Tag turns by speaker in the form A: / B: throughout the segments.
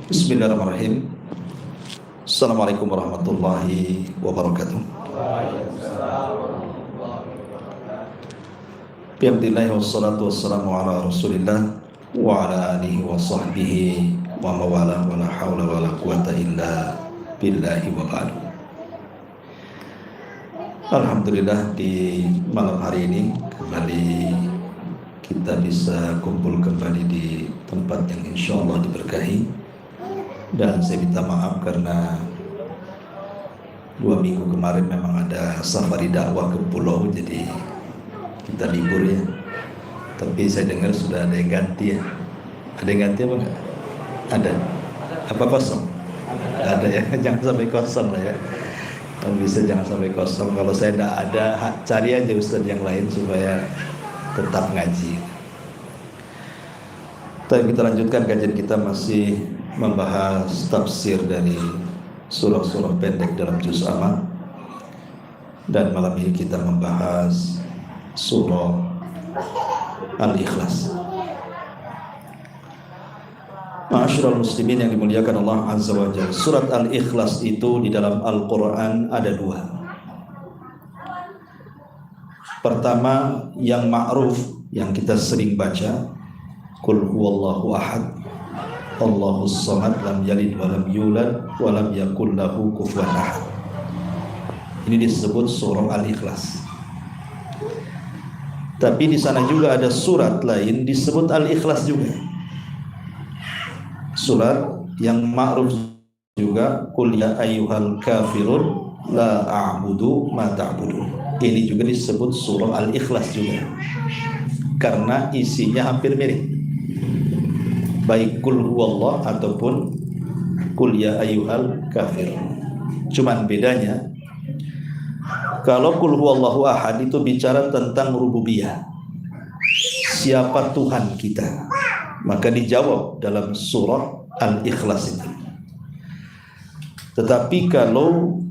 A: Bismillahirrahmanirrahim. Assalamualaikum warahmatullahi wabarakatuh. Bihamdillahi wassalatu wassalamu ala rasulillah wa ala alihi wa sahbihi wa mawala wa la hawla wa la quwata illa billahi wa ba'du. Alhamdulillah, di malam hari ini kembali kita bisa kumpul kembali di tempat yang insya Allah diberkahi. Dan saya minta maaf karena 2 minggu kemarin memang ada safari dakwah ke pulau, jadi kita libur ya. Tapi saya dengar sudah ada yang ganti ya. Ada yang ganti apa enggak? Ada. Apa kosong? Ada ya. Jangan sampai kosong lah ya. Kalau bisa jangan sampai kosong. Kalau saya tidak ada, cari aja ustaz yang lain supaya tetap ngaji. Tapi kita lanjutkan kajian kita, masih membahas tafsir dari surah-surah pendek dalam juz amma. Dan malam ini kita membahas surah Al-Ikhlas. Ma'asyiral muslimin yang dimuliakan Allah Azza wa Jalla, surat Al-Ikhlas itu di dalam Al-Quran ada 2. Pertama yang ma'ruf, yang kita sering baca, Qul huwallahu ahad Allahus samad lam yalid wa lam yulad wa lam yakul lahu kufuwan ahad. Ini disebut surah Al-Ikhlas. Tapi di sana juga ada surat lain disebut Al-Ikhlas juga. Surat yang ma'ruf juga, Qul ya ayyuhal kafirun la a'budu ma ta'budun. Ini juga disebut surah Al-Ikhlas juga, karena isinya hampir mirip, baik Qul huwallah ataupun Qul ya ayyuhal kafir. Cuman bedanya, kalau Qul huwallahu ahad itu bicara tentang rububiyah, siapa Tuhan kita, maka dijawab dalam surah Al-Ikhlas itu. Tetapi kalau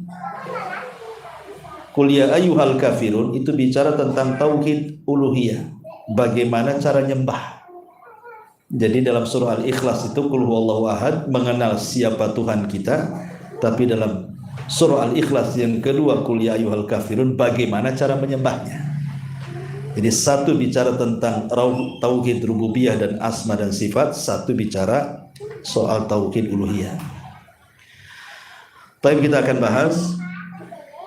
A: Qul ya ayyuhal kafirun itu bicara tentang tauhid uluhiyah, bagaimana cara nyembah. Jadi dalam surah Al-Ikhlas itu Qul huwallahu ahad mengenal siapa Tuhan kita, tapi dalam surah Al-Ikhlas yang kedua Qul ya ayyuhal kafirun bagaimana cara menyembahnya. Jadi satu bicara tentang tauhid rububiyah dan asma dan sifat, satu bicara soal tauhid uluhiyah. Tapi kita akan bahas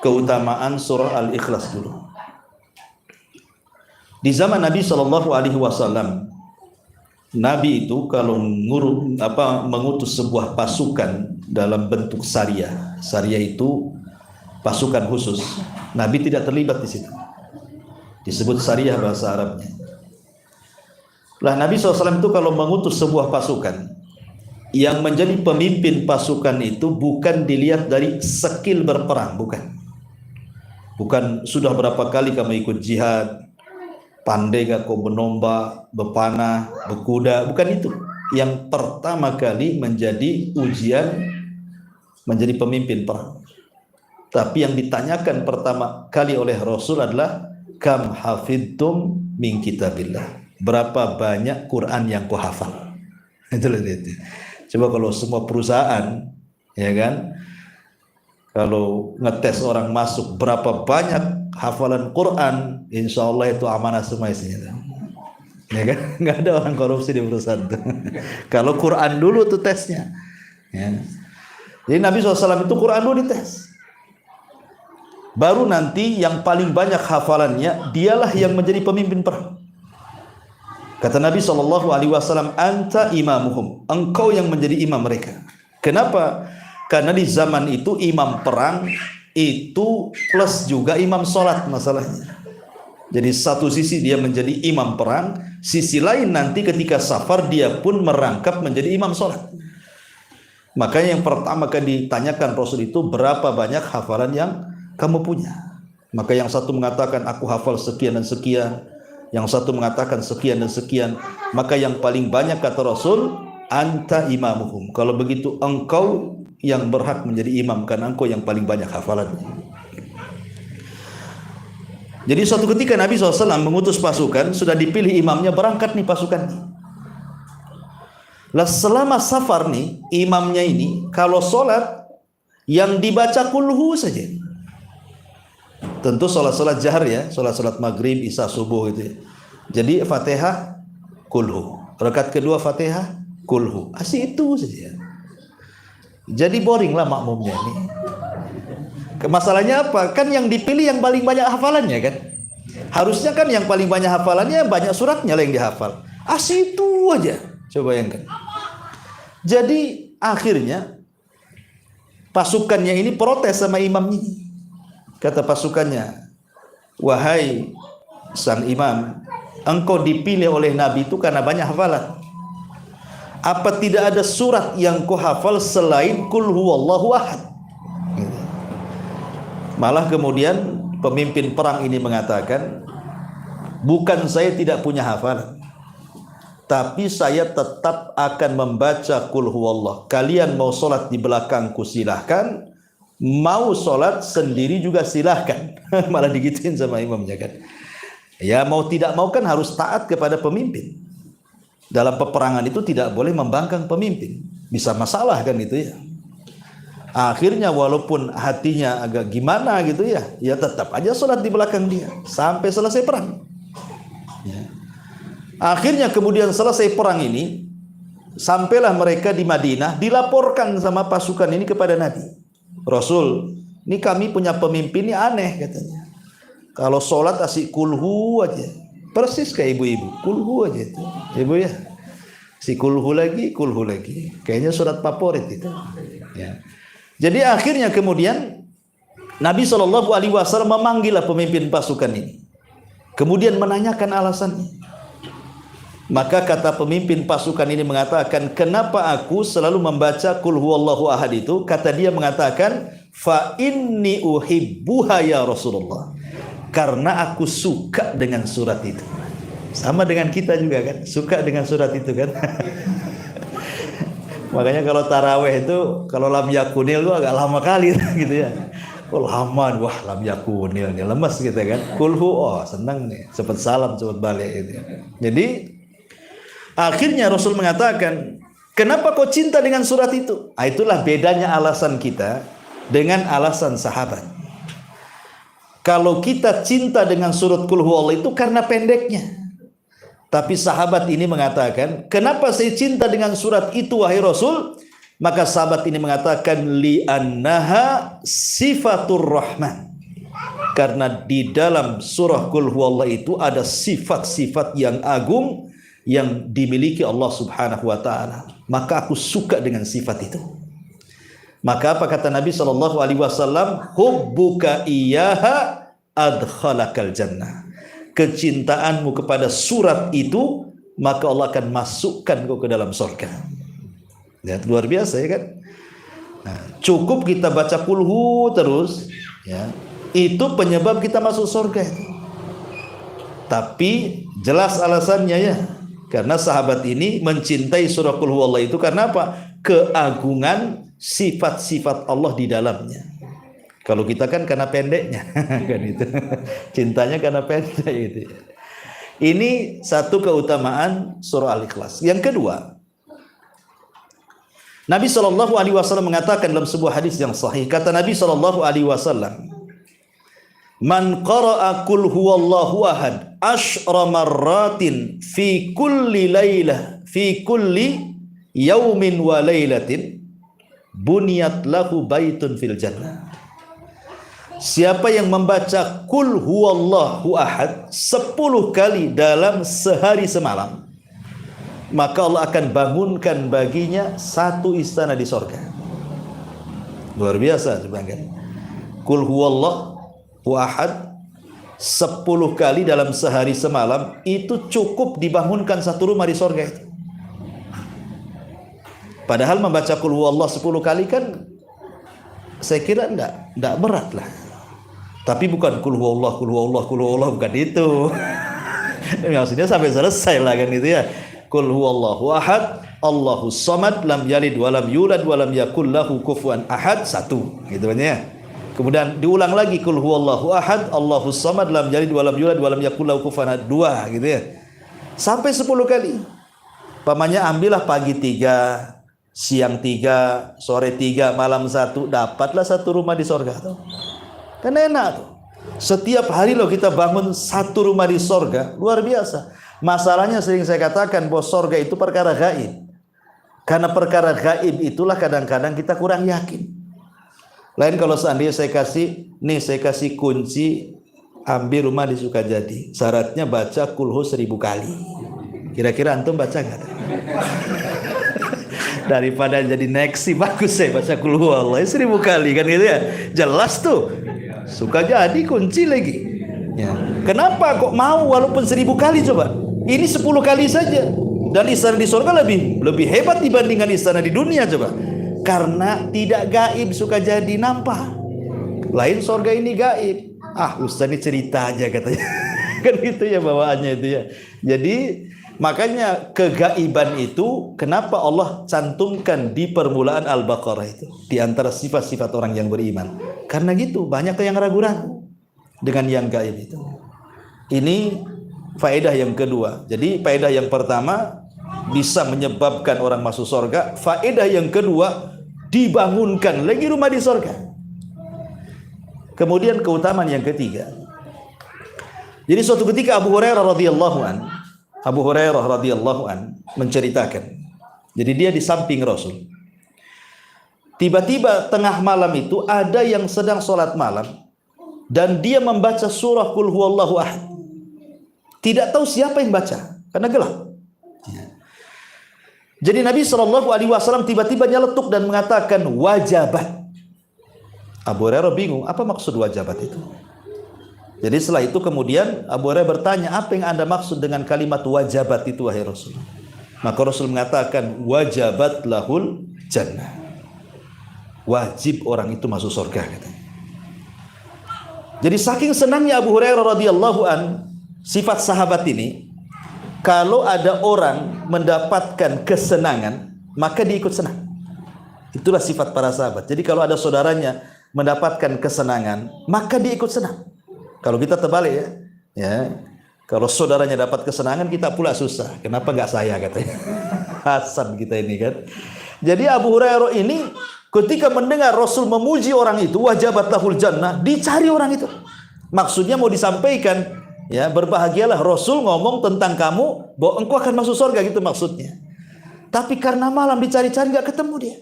A: keutamaan surah Al-Ikhlas dulu. Di zaman Nabi SAW, Nabi itu kalau mengutus sebuah pasukan dalam bentuk sariyah. Sariyah itu pasukan khusus. Nabi tidak terlibat di situ. Disebut sariyah bahasa Arabnya. Lah Nabi SAW itu kalau mengutus sebuah pasukan, yang menjadi pemimpin pasukan itu bukan dilihat dari skill berperang, bukan. Bukan sudah berapa kali kamu ikut jihad, pandai gak kau menomba, berpanah, berkuda, bukan itu. Yang pertama kali menjadi ujian menjadi pemimpin perang. Tapi yang ditanyakan pertama kali oleh Rasul adalah kam hafidtum min kitabillah. Berapa banyak Quran yang kau hafal? Itulah itu. Coba kalau semua perusahaan, ya kan, kalau ngetes orang masuk berapa banyak hafalan Quran, insya Allah itu amanah semua isinya. Ya kan? Nggak ada orang korupsi di perusahaan itu. Kalau Quran dulu tuh tesnya. Ya. Jadi Nabi SAW itu Quran dulu dites. Baru nanti yang paling banyak hafalannya, dialah yang menjadi pemimpin perang. Kata Nabi SAW, anta imamuhum, engkau yang menjadi imam mereka. Kenapa? Karena di zaman itu imam perang itu plus juga imam sholat masalahnya. Jadi satu sisi dia menjadi imam perang, sisi lain nanti ketika safar dia pun merangkap menjadi imam sholat. Makanya yang pertama kali ditanyakan Rasul itu berapa banyak hafalan yang kamu punya. Maka yang satu mengatakan aku hafal sekian dan sekian, yang satu mengatakan sekian dan sekian. Maka yang paling banyak kata Rasul, anta imamuhum. Kalau begitu engkau yang berhak menjadi imam, karena engkau yang paling banyak hafalannya. Jadi suatu ketika Nabi SAW mengutus pasukan, sudah dipilih imamnya, berangkat nih pasukan. Lah selama safar nih, imamnya ini kalau sholat yang dibaca kulhu saja. Tentu sholat-sholat jahar ya, sholat-sholat maghrib, isya, subuh gitu ya. Jadi Fatihah kulhu, rakaat kedua Fatihah kulhu, asih itu saja. Jadi boring lah makmumnya nih. Masalahnya apa? Kan yang dipilih yang paling banyak hafalannya kan. Harusnya kan yang paling banyak hafalannya, banyak suratnya lah yang dihafal. Asih itu aja. Coba bayangkan. Jadi akhirnya pasukannya ini protes sama imamnya. Kata pasukannya, wahai sang imam, engkau dipilih oleh Nabi itu karena banyak hafalan. Apa tidak ada surat yang kau hafal selain kul huwallahu ahad? Malah kemudian pemimpin perang ini mengatakan, bukan saya tidak punya hafalan, tapi saya tetap akan membaca kul huwallah. Kalian mau sholat di belakangku silahkan, mau sholat sendiri juga silahkan. Malah digituin sama imamnya kan. Ya mau tidak mau kan harus taat kepada pemimpin. Dalam peperangan itu tidak boleh membangkang pemimpin. Bisa masalah kan itu ya. Akhirnya walaupun hatinya agak gimana gitu ya, ya tetap aja sholat di belakang dia sampai selesai perang ya. Akhirnya kemudian selesai perang ini, sampailah mereka di Madinah, dilaporkan sama pasukan ini kepada Nabi. Rasul, ini kami punya pemimpin ini aneh katanya. Kalau sholat asik kulhu aja, persis kayak ibu-ibu, kulhu aja itu ibu ya. Si kulhu lagi, kayaknya surat favorit itu ya. Jadi akhirnya kemudian Nabi SAW memanggillah pemimpin pasukan ini, kemudian menanyakan alasannya. Maka kata pemimpin pasukan ini mengatakan, kenapa aku selalu membaca kul huwallahu ahad itu? Kata dia mengatakan, fa inni uhibbuha ya Rasulullah, karena aku suka dengan surat itu. Sama dengan kita juga kan, suka dengan surat itu kan. Makanya kalau taraweh itu, kalau lam yakunil itu agak lama kali gitu ya. Oh lama, wah lam yakunil nih, lemes gitu kan. Kulhu, oh senang nih, cepat salam, cepat balik gitu. Jadi akhirnya Rasul mengatakan, kenapa kau cinta dengan surat itu? Itulah bedanya alasan kita dengan alasan sahabat. Kalau kita cinta dengan surat Qul Huwallah itu karena pendeknya. Tapi sahabat ini mengatakan, kenapa saya cinta dengan surat itu wahai Rasul? Maka sahabat ini mengatakan, li'annaha sifatur rahman. Karena di dalam surah Qul Huwallah itu ada sifat-sifat yang agung yang dimiliki Allah Subhanahu wa taala. Maka aku suka dengan sifat itu. Maka apa kata Nabi SAW? Hubbuka iyyaha adkhalakal jannah. Kecintaanmu kepada surat itu, maka Allah akan masukkan kau ke dalam surga. Ya, luar biasa ya kan? Nah, cukup kita baca kulhu terus, ya, itu penyebab kita masuk surga itu. Tapi jelas alasannya ya, karena sahabat ini mencintai surah Qul Huwallah itu karena apa? Keagungan sifat-sifat Allah di dalamnya. Kalau kita kan karena pendeknya, kan itu. Cintanya karena pendek itu. Ini satu keutamaan surah Al-Ikhlas. Yang kedua, Nabi SAW mengatakan dalam sebuah hadis yang sahih, kata Nabi SAW, man qara'a qul huwallahu ahad asyra marratin fi kulli lailah fi kulli yaumin wa lailatin buniyat lahu baitun fil jannah. Siapa yang membaca Qul huwallahu ahad 10 kali dalam sehari semalam, maka Allah akan bangunkan baginya satu istana di sorga. Luar biasa sebenarnya. Qul huwallahu ahad 10 kali dalam sehari semalam, itu cukup dibangunkan satu rumah di sorga itu. Padahal membaca Qul huwallahu 10 kali kan saya kira enggak berat lah. Tapi bukan Qul huwallahu bukan itu. Maksudnya sampai selesai lah kan itu ya. Qul huwallahu ahad, Allahus samad, lam yalid walam yulad walam yakul lahu kufuwan ahad, satu. Gitu kan ya. Kemudian diulang lagi Qul huwallahu ahad, Allahus samad, lam yalid walam yulad walam yakul lahu kufuwan ahad, dua gitu ya. Sampai 10 kali. Pamannya ambillah pagi 3, siang 3, sore 3, malam 1, dapatlah 1 rumah di sorga tuh. Kan enak tuh. Setiap hari loh kita bangun 1 rumah di sorga, luar biasa. Masalahnya sering saya katakan bahwa sorga itu perkara gaib. Karena perkara gaib itulah kadang-kadang kita kurang yakin. Lain kalau seandainya saya kasih kunci, ambil rumah di Sukajadi. Syaratnya baca kulhu 1000 kali. Kira-kira antum baca nggak? Daripada jadi neksi, bagus saya baca kulhu Allah 1000 kali kan gitu ya. Jelas tuh. Sukajadi kunci lagi. Ya. Kenapa kok mau walaupun 1000 kali coba? Ini 10 kali saja. Dan istana di surga lebih hebat dibandingkan istana di dunia coba. Karena tidak gaib Sukajadi nampak. Lain surga ini gaib. Ustaz ini cerita aja katanya. Kan gitu ya bawaannya itu ya. Jadi makanya kegaiban itu kenapa Allah cantumkan di permulaan Al-Baqarah itu di antara sifat-sifat orang yang beriman. Karena gitu banyak yang ragu-ragu dengan yang gaib itu. Ini faedah yang kedua. Jadi faedah yang pertama bisa menyebabkan orang masuk surga. Faedah yang kedua dibangunkan lagi rumah di surga. Kemudian keutamaan yang ketiga. Jadi suatu ketika Abu Hurairah radhiyallahu an menceritakan. Jadi dia di samping Rasul. Tiba-tiba tengah malam itu ada yang sedang sholat malam dan dia membaca surah Qul Huwallahu Ahad. Tidak tahu siapa yang baca karena gelap. Jadi Nabi SAW tiba-tiba nyeletuk dan mengatakan wajabat. Abu Hurairah bingung, apa maksud wajabat itu? Jadi setelah itu kemudian Abu Hurairah bertanya, apa yang Anda maksud dengan kalimat wajabat itu wahai Rasul? Maka Rasul mengatakan wajabat lahul jannah. Wajib orang itu masuk surga katanya. Jadi saking senangnya Abu Hurairah radhiyallahu an sifat sahabat ini, kalau ada orang mendapatkan kesenangan, maka dia ikut senang. Itulah sifat para sahabat. Jadi kalau ada saudaranya mendapatkan kesenangan, maka dia ikut senang. Kalau kita terbalik ya, kalau saudaranya dapat kesenangan, kita pula susah. Kenapa nggak saya katanya? Hasan kita ini kan. Jadi Abu Hurairah ini ketika mendengar Rasul memuji orang itu, wajabat lahul jannah, dicari orang itu. Maksudnya mau disampaikan, ya berbahagialah Rasul ngomong tentang kamu, bahwa engkau akan masuk surga gitu maksudnya. Tapi karena malam dicari-cari nggak ketemu dia,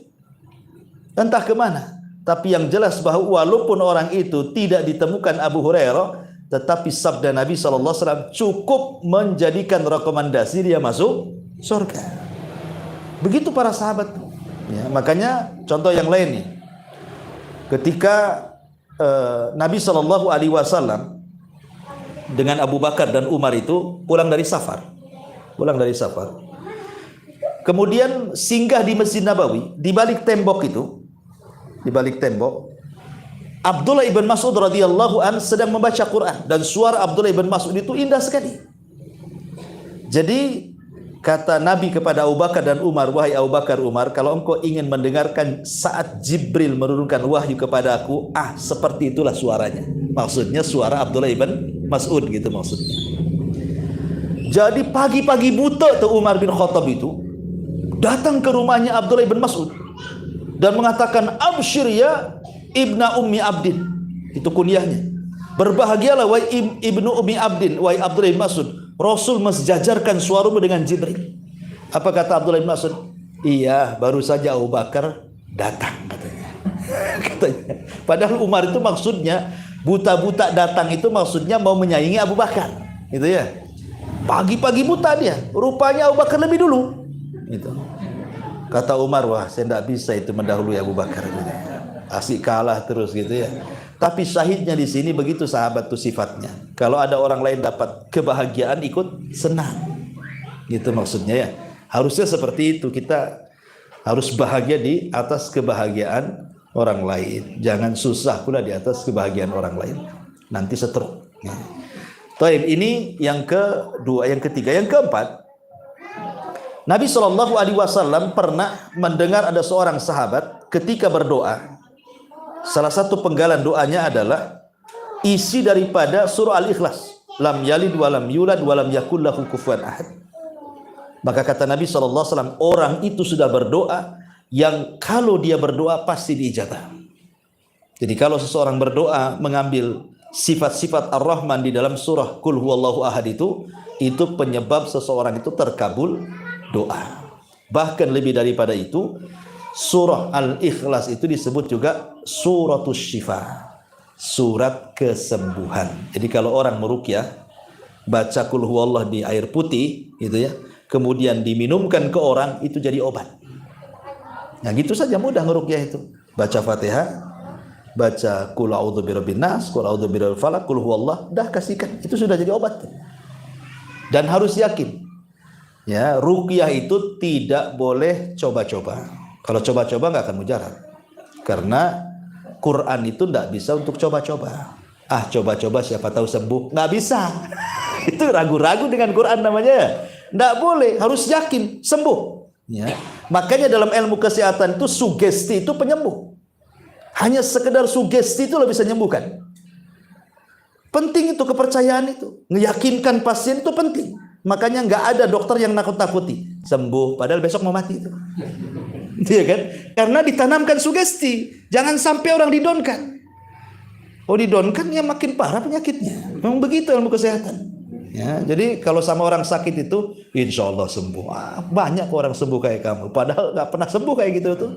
A: entah kemana. Tapi yang jelas bahwa walaupun orang itu tidak ditemukan Abu Hurairah, tetapi sabda Nabi SAW cukup menjadikan rekomendasi dia masuk surga. Begitu para sahabat. Ya, makanya contoh yang lain nih, ketika Nabi SAW dengan Abu Bakar dan Umar itu pulang dari safar, kemudian singgah di Masjid Nabawi. Di balik tembok itu, Abdullah ibn Mas'ud radhiyallahu an sedang membaca Quran, dan suara Abdullah ibn Mas'ud itu indah sekali. Jadi kata Nabi kepada Abu Bakar dan Umar, wahai Abu Bakar, Umar, kalau engkau ingin mendengarkan saat Jibril menurunkan wahyu kepada aku, seperti itulah suaranya. Maksudnya suara Abdullah ibn Mas'ud gitu maksudnya. Jadi pagi-pagi buta tuh Umar bin Khattab itu datang ke rumahnya Abdullah ibn Mas'ud dan mengatakan, absyir ya ibna ummi abdin. Itu kunyahnya. Berbahagialah wahai ibnu ummi abdin, wahai Abdullah bin Mas'ud, Rasul mensejajarkan suaramu dengan Jibril. Apa kata Abdullah bin Mas'ud? Iya, baru saja Abu Bakar datang katanya. Padahal Umar itu maksudnya buta-buta datang itu maksudnya mau menyaingi Abu Bakar, gitu ya. Pagi-pagi buta dia, rupanya Abu Bakar lebih dulu. Gitu. Kata Umar, wah saya tidak bisa itu mendahului Abu Bakar. Gitu. Asik kalah terus gitu ya. Tapi syahidnya di sini begitu sahabat tuh sifatnya. Kalau ada orang lain dapat kebahagiaan, ikut senang. Gitu maksudnya ya. Harusnya seperti itu, kita harus bahagia di atas kebahagiaan orang lain. Jangan susah pula di atas kebahagiaan orang lain. Nanti setruk. Taib, ini yang kedua, yang ketiga, yang keempat. Nabi SAW pernah mendengar ada seorang sahabat ketika berdoa. Salah satu penggalan doanya adalah isi daripada surah Al-Ikhlas. Lam yalid walam yulad walam yakul lahu kufuwan ahad. Maka kata Nabi SAW, orang itu sudah berdoa yang kalau dia berdoa pasti diijabah. Jadi kalau seseorang berdoa mengambil sifat-sifat Ar-Rahman di dalam surah Qul Huwallahu Ahad itu penyebab seseorang itu terkabul doa. Bahkan lebih daripada itu, surah Al-Ikhlas itu disebut juga suratus syifa, surat kesembuhan. Jadi kalau orang meruqyah baca Qul Huwallah di air putih gitu ya, kemudian diminumkan ke orang, itu jadi obat. Nah gitu saja mudah ngeruqyah itu. Baca Fatihah, baca Qul a'udzu birabbin nas, Qul a'udzu birabbil falaq, Qul huwallah, dah kasihkan. Itu sudah jadi obat. Dan harus yakin. Ya, ruqyah itu tidak boleh coba-coba. Kalau coba-coba nggak akan mujarab. Karena Quran itu nggak bisa untuk coba-coba. Ah, coba-coba siapa tahu sembuh. Nggak bisa. Itu ragu-ragu dengan Quran namanya. Nggak boleh, harus yakin sembuh. Ya. Makanya dalam ilmu kesehatan itu sugesti itu penyembuh. Hanya sekedar sugesti itu bisa menyembuhkan. Penting itu kepercayaan itu. Meyakinkan pasien itu penting. Makanya nggak ada dokter yang nakut-nakuti. Sembuh, padahal besok mau mati itu. Iya kan? Karena ditanamkan sugesti. Jangan sampai orang didonkan. Oh didonkan ya makin parah penyakitnya. Memang begitu ilmu kesehatan. Ya, jadi kalau sama orang sakit itu, insya Allah sembuh. Banyak orang sembuh kayak kamu. Padahal nggak pernah sembuh kayak gitu tuh.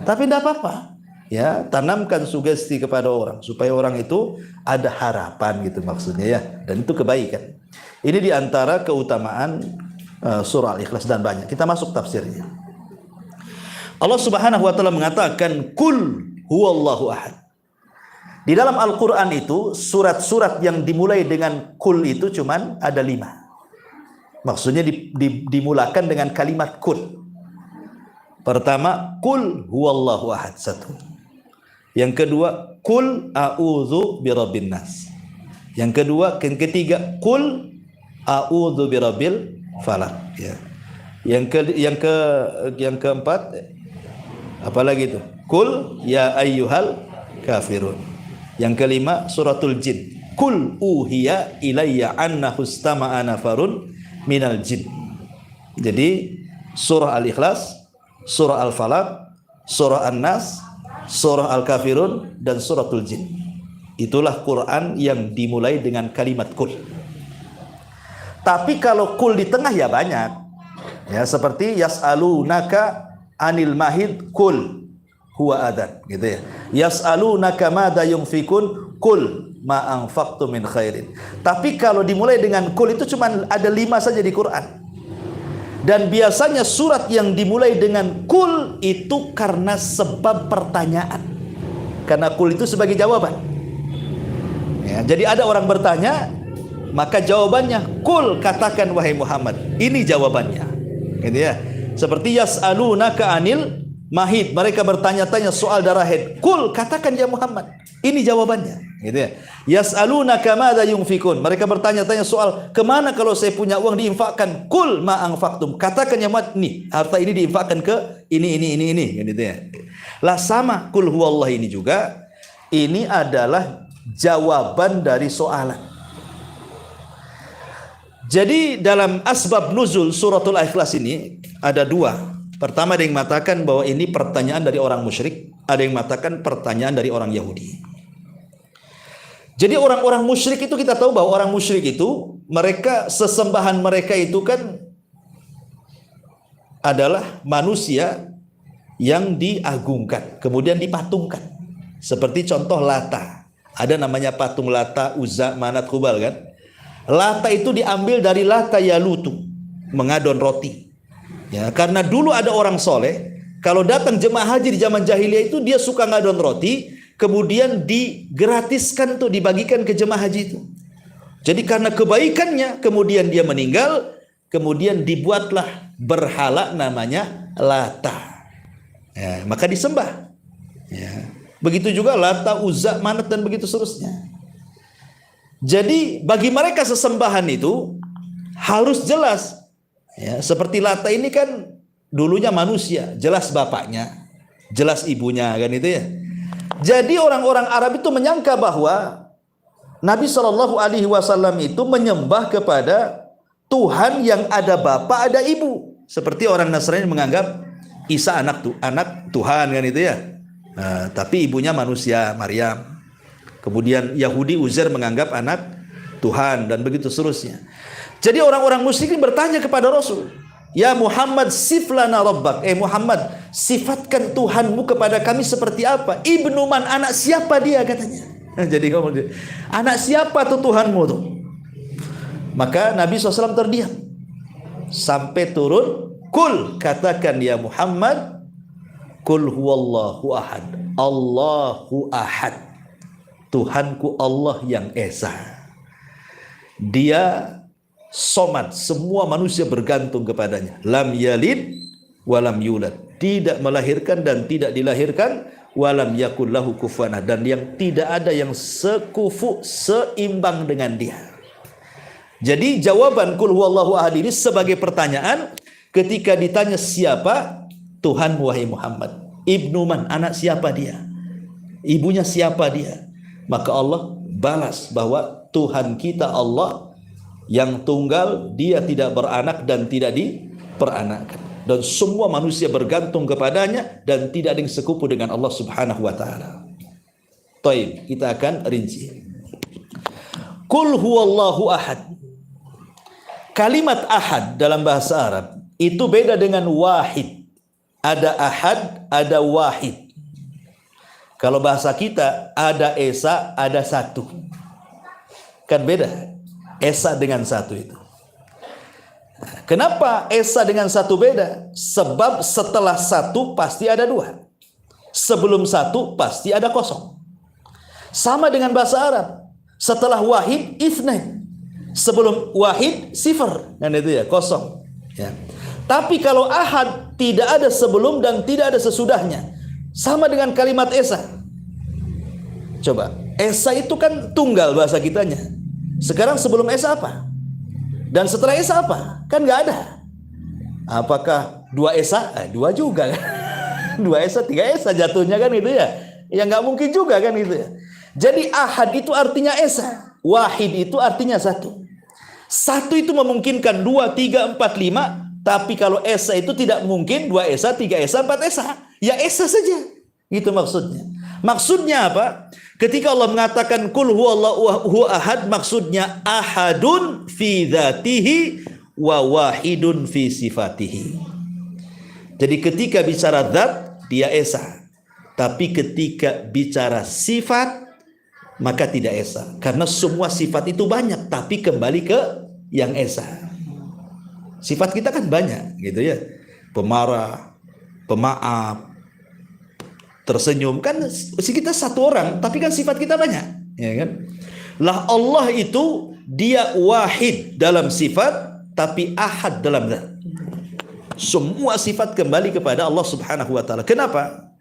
A: Tapi tidak apa-apa. Ya, tanamkan sugesti kepada orang supaya orang itu ada harapan gitu maksudnya ya. Dan itu kebaikan. Ini diantara keutamaan surah Al-Ikhlas dan banyak. Kita masuk tafsirnya. Allah Subhanahu Wa Taala mengatakan, Qul huwallahu ahad. Di dalam Al-Quran itu surat-surat yang dimulai dengan Qul itu cuman ada 5. Maksudnya dimulakan dengan kalimat Qul. Pertama, Qul huwallahu ahad, 1. Yang kedua, Qul a'udzu birabbin nas. Yang kedua, yang ketiga, Qul a'udzu birabbil falaq. Ya. Yang keempat, apalagi itu? Qul ya ayyuhal kafirun. Yang kelima, suratul jin. Qul uhiya ilayya annahu istama'a nafarun minal jin. Jadi surah Al-Ikhlas, surah Al-Falaq, surah An-Nas, surah Al-Kafirun, dan suratul jin. Itulah Quran yang dimulai dengan kalimat Qul. Tapi kalau Qul di tengah ya banyak. Ya seperti yas'alunaka anil mahid qul huwa adan gitu ya. Yas'alunaka madza yunfikun qul ma anfaqtu min khairin. Tapi kalau dimulai dengan qul itu cuma ada 5 saja di Quran. Dan biasanya surat yang dimulai dengan qul itu karena sebab pertanyaan. Karena qul itu sebagai jawaban. Ya, jadi ada orang bertanya, maka jawabannya qul, katakan wahai Muhammad. Ini jawabannya. Gitu ya. Seperti yas'alunaka anil mahid, mereka bertanya-tanya soal darah haid. Qul, katakan ya Muhammad, ini jawabannya. Gitu ya. Yas'alunaka madza yunfikun, mereka bertanya-tanya soal kemana kalau saya punya uang diinfakkan. Qul ma anfaqtum, katakan ya Muhammad, nih harta ini diinfakkan ke ini gitu ya. Lah sama qul huwallah ini juga, ini adalah jawaban dari soalan. Jadi dalam asbab nuzul suratul Ikhlas ini ada 2. Pertama ada yang mengatakan bahwa ini pertanyaan dari orang musyrik, ada yang mengatakan pertanyaan dari orang Yahudi. Jadi orang-orang musyrik itu kita tahu bahwa orang musyrik itu mereka sesembahan mereka itu kan adalah manusia yang diagungkan, kemudian dipatungkan. Seperti contoh Lata. Ada namanya patung Lata, Uzza, Manat, Hubal kan? Lata itu diambil dari Lata Yalutu, mengadon roti. Ya, karena dulu ada orang soleh, kalau datang jemaah haji di zaman jahiliyah itu dia suka ngadon roti, kemudian digratiskan tuh, dibagikan ke jemaah haji itu. Jadi karena kebaikannya, kemudian dia meninggal, kemudian dibuatlah berhala namanya Lata. Ya, maka disembah. Ya. Begitu juga Lata, Uzza, Manat, dan begitu seterusnya. Jadi bagi mereka sesembahan itu harus jelas. Ya, seperti Lata ini kan dulunya manusia, jelas bapaknya, jelas ibunya kan itu ya. Jadi orang-orang Arab itu menyangka bahwa Nabi SAW itu menyembah kepada Tuhan yang ada bapak, ada ibu. seperti orang Nasrani menganggap Isa anak Tuhan kan itu ya. Tapi ibunya manusia, Maryam. Kemudian Yahudi Uzair menganggap anak Tuhan dan begitu seterusnya. Jadi orang-orang musyrikin bertanya kepada Rasul, "Ya Muhammad, siflana rabbak." Muhammad, sifatkan Tuhanmu kepada kami seperti apa? Ibnu man, anak siapa dia katanya. Jadi anak siapa tuh Tuhanmu tuh? Maka Nabi SAW terdiam sampai turun, "Kul," katakan ya Muhammad, "Kul huwallahu ahad." Allahu ahad. Tuhanku Allah yang esa. Dia somad, semua manusia bergantung kepadanya. Lam yalid walam yulad, tidak melahirkan dan tidak dilahirkan. Walam yakul lahu kufuwan ahad, dan yang tidak ada yang sekufu, seimbang dengan dia. Jadi jawaban kul huwallahu ahad ini sebagai pertanyaan ketika ditanya siapa Tuhan wahai Muhammad. Ibnu man, anak siapa dia? Ibunya siapa dia? Maka Allah balas bahwa Tuhan kita Allah yang tunggal, dia tidak beranak dan tidak diperanakkan, dan semua manusia bergantung kepadanya dan tidak ada yang sekufu dengan Allah Subhanahu wa taala. Taib, kita akan rinci. Qul huwallahu ahad. Kalimat ahad dalam bahasa Arab itu beda dengan wahid. Ada ahad, ada wahid. Kalau bahasa kita ada esa, ada satu. Kan beda. Esa dengan satu itu. Kenapa esa dengan satu beda? Sebab setelah satu pasti ada dua. Sebelum satu pasti ada kosong. Sama dengan bahasa Arab. Setelah wahid, itsnain. Sebelum wahid, sifar. Dan itu ya, kosong. Ya. Tapi kalau ahad, tidak ada sebelum dan tidak ada sesudahnya. Sama dengan kalimat esa. Coba, esa itu kan tunggal bahasa kitanya. Sekarang sebelum esa apa? Dan setelah esa apa? Kan nggak ada. Apakah dua esa? Dua juga kan? Dua esa, tiga esa jatuhnya kan itu ya. Ya nggak mungkin juga kan itu ya. Jadi ahad itu artinya esa. Wahid itu artinya satu. Satu itu memungkinkan dua, tiga, empat, lima. Tapi kalau esa itu tidak mungkin dua esa, tiga esa, empat esa. Ya esa saja. Gitu maksudnya. Maksudnya apa? Ketika Allah mengatakan kul huwallahu ahad, maksudnya ahadun fi dzatihi wa wahidun fi sifatihi. Jadi ketika bicara zat dia esa. Tapi ketika bicara sifat maka tidak esa. Karena semua sifat itu banyak, tapi kembali ke yang esa. Sifat kita kan banyak gitu ya. Pemarah, pemaaf, tersenyum, kan kita satu orang tapi kan sifat kita banyak, ya kan? Lah Allah itu dia wahid dalam sifat tapi ahad dalam zat. Semua sifat kembali kepada Allah Subhanahu wa taala. Kenapa?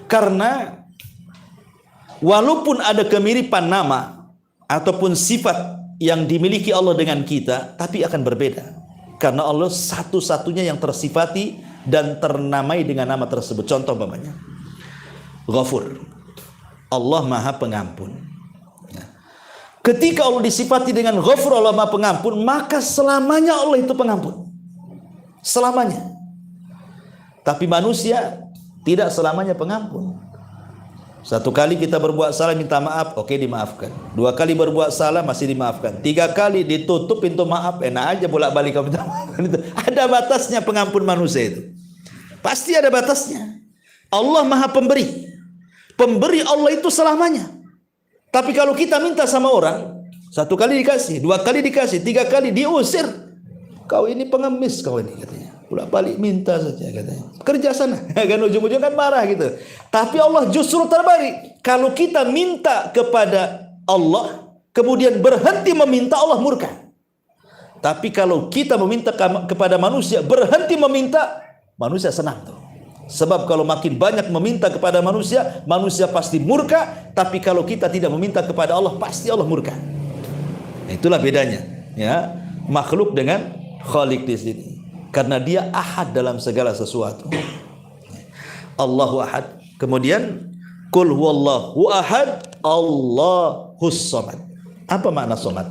A: Karena walaupun ada kemiripan nama ataupun sifat yang dimiliki Allah dengan kita, tapi akan berbeda. Karena Allah satu-satunya yang tersifati dan ternamai dengan nama tersebut. Contoh umpamanya Ghafur, Allah Maha Pengampun. Ketika Allah disifati dengan Ghafur, Allah Maha Pengampun, maka selamanya Allah itu pengampun, selamanya. Tapi manusia tidak selamanya pengampun. Satu kali kita berbuat salah minta maaf, oke dimaafkan. Dua kali berbuat salah masih dimaafkan. Tiga kali ditutup pintu maaf, enak aja bolak-balik kamu minta maaf. Ada batasnya pengampun manusia itu. Pasti ada batasnya. Allah Maha Pemberi. Pemberi Allah itu selamanya. Tapi kalau kita minta sama orang, satu kali dikasih, dua kali dikasih, tiga kali diusir. Kau ini pengemis kau ini katanya. Bolak-balik minta saja katanya. Kerja sana. Kan ujung-ujung kan marah gitu. Tapi Allah justru terbalik. Kalau kita minta kepada Allah, kemudian berhenti meminta, Allah murka. Tapi kalau kita meminta kepada manusia, berhenti meminta, manusia senang tuh. Sebab kalau makin banyak meminta kepada manusia, manusia pasti murka. Tapi kalau kita tidak meminta kepada Allah, pasti Allah murka. Nah, itulah bedanya, ya, makhluk dengan Khalik di sini. Karena dia ahad dalam segala sesuatu. Allahu ahad. Kemudian Qul huwallahu ahad, Allahus samad. Apa makna samad?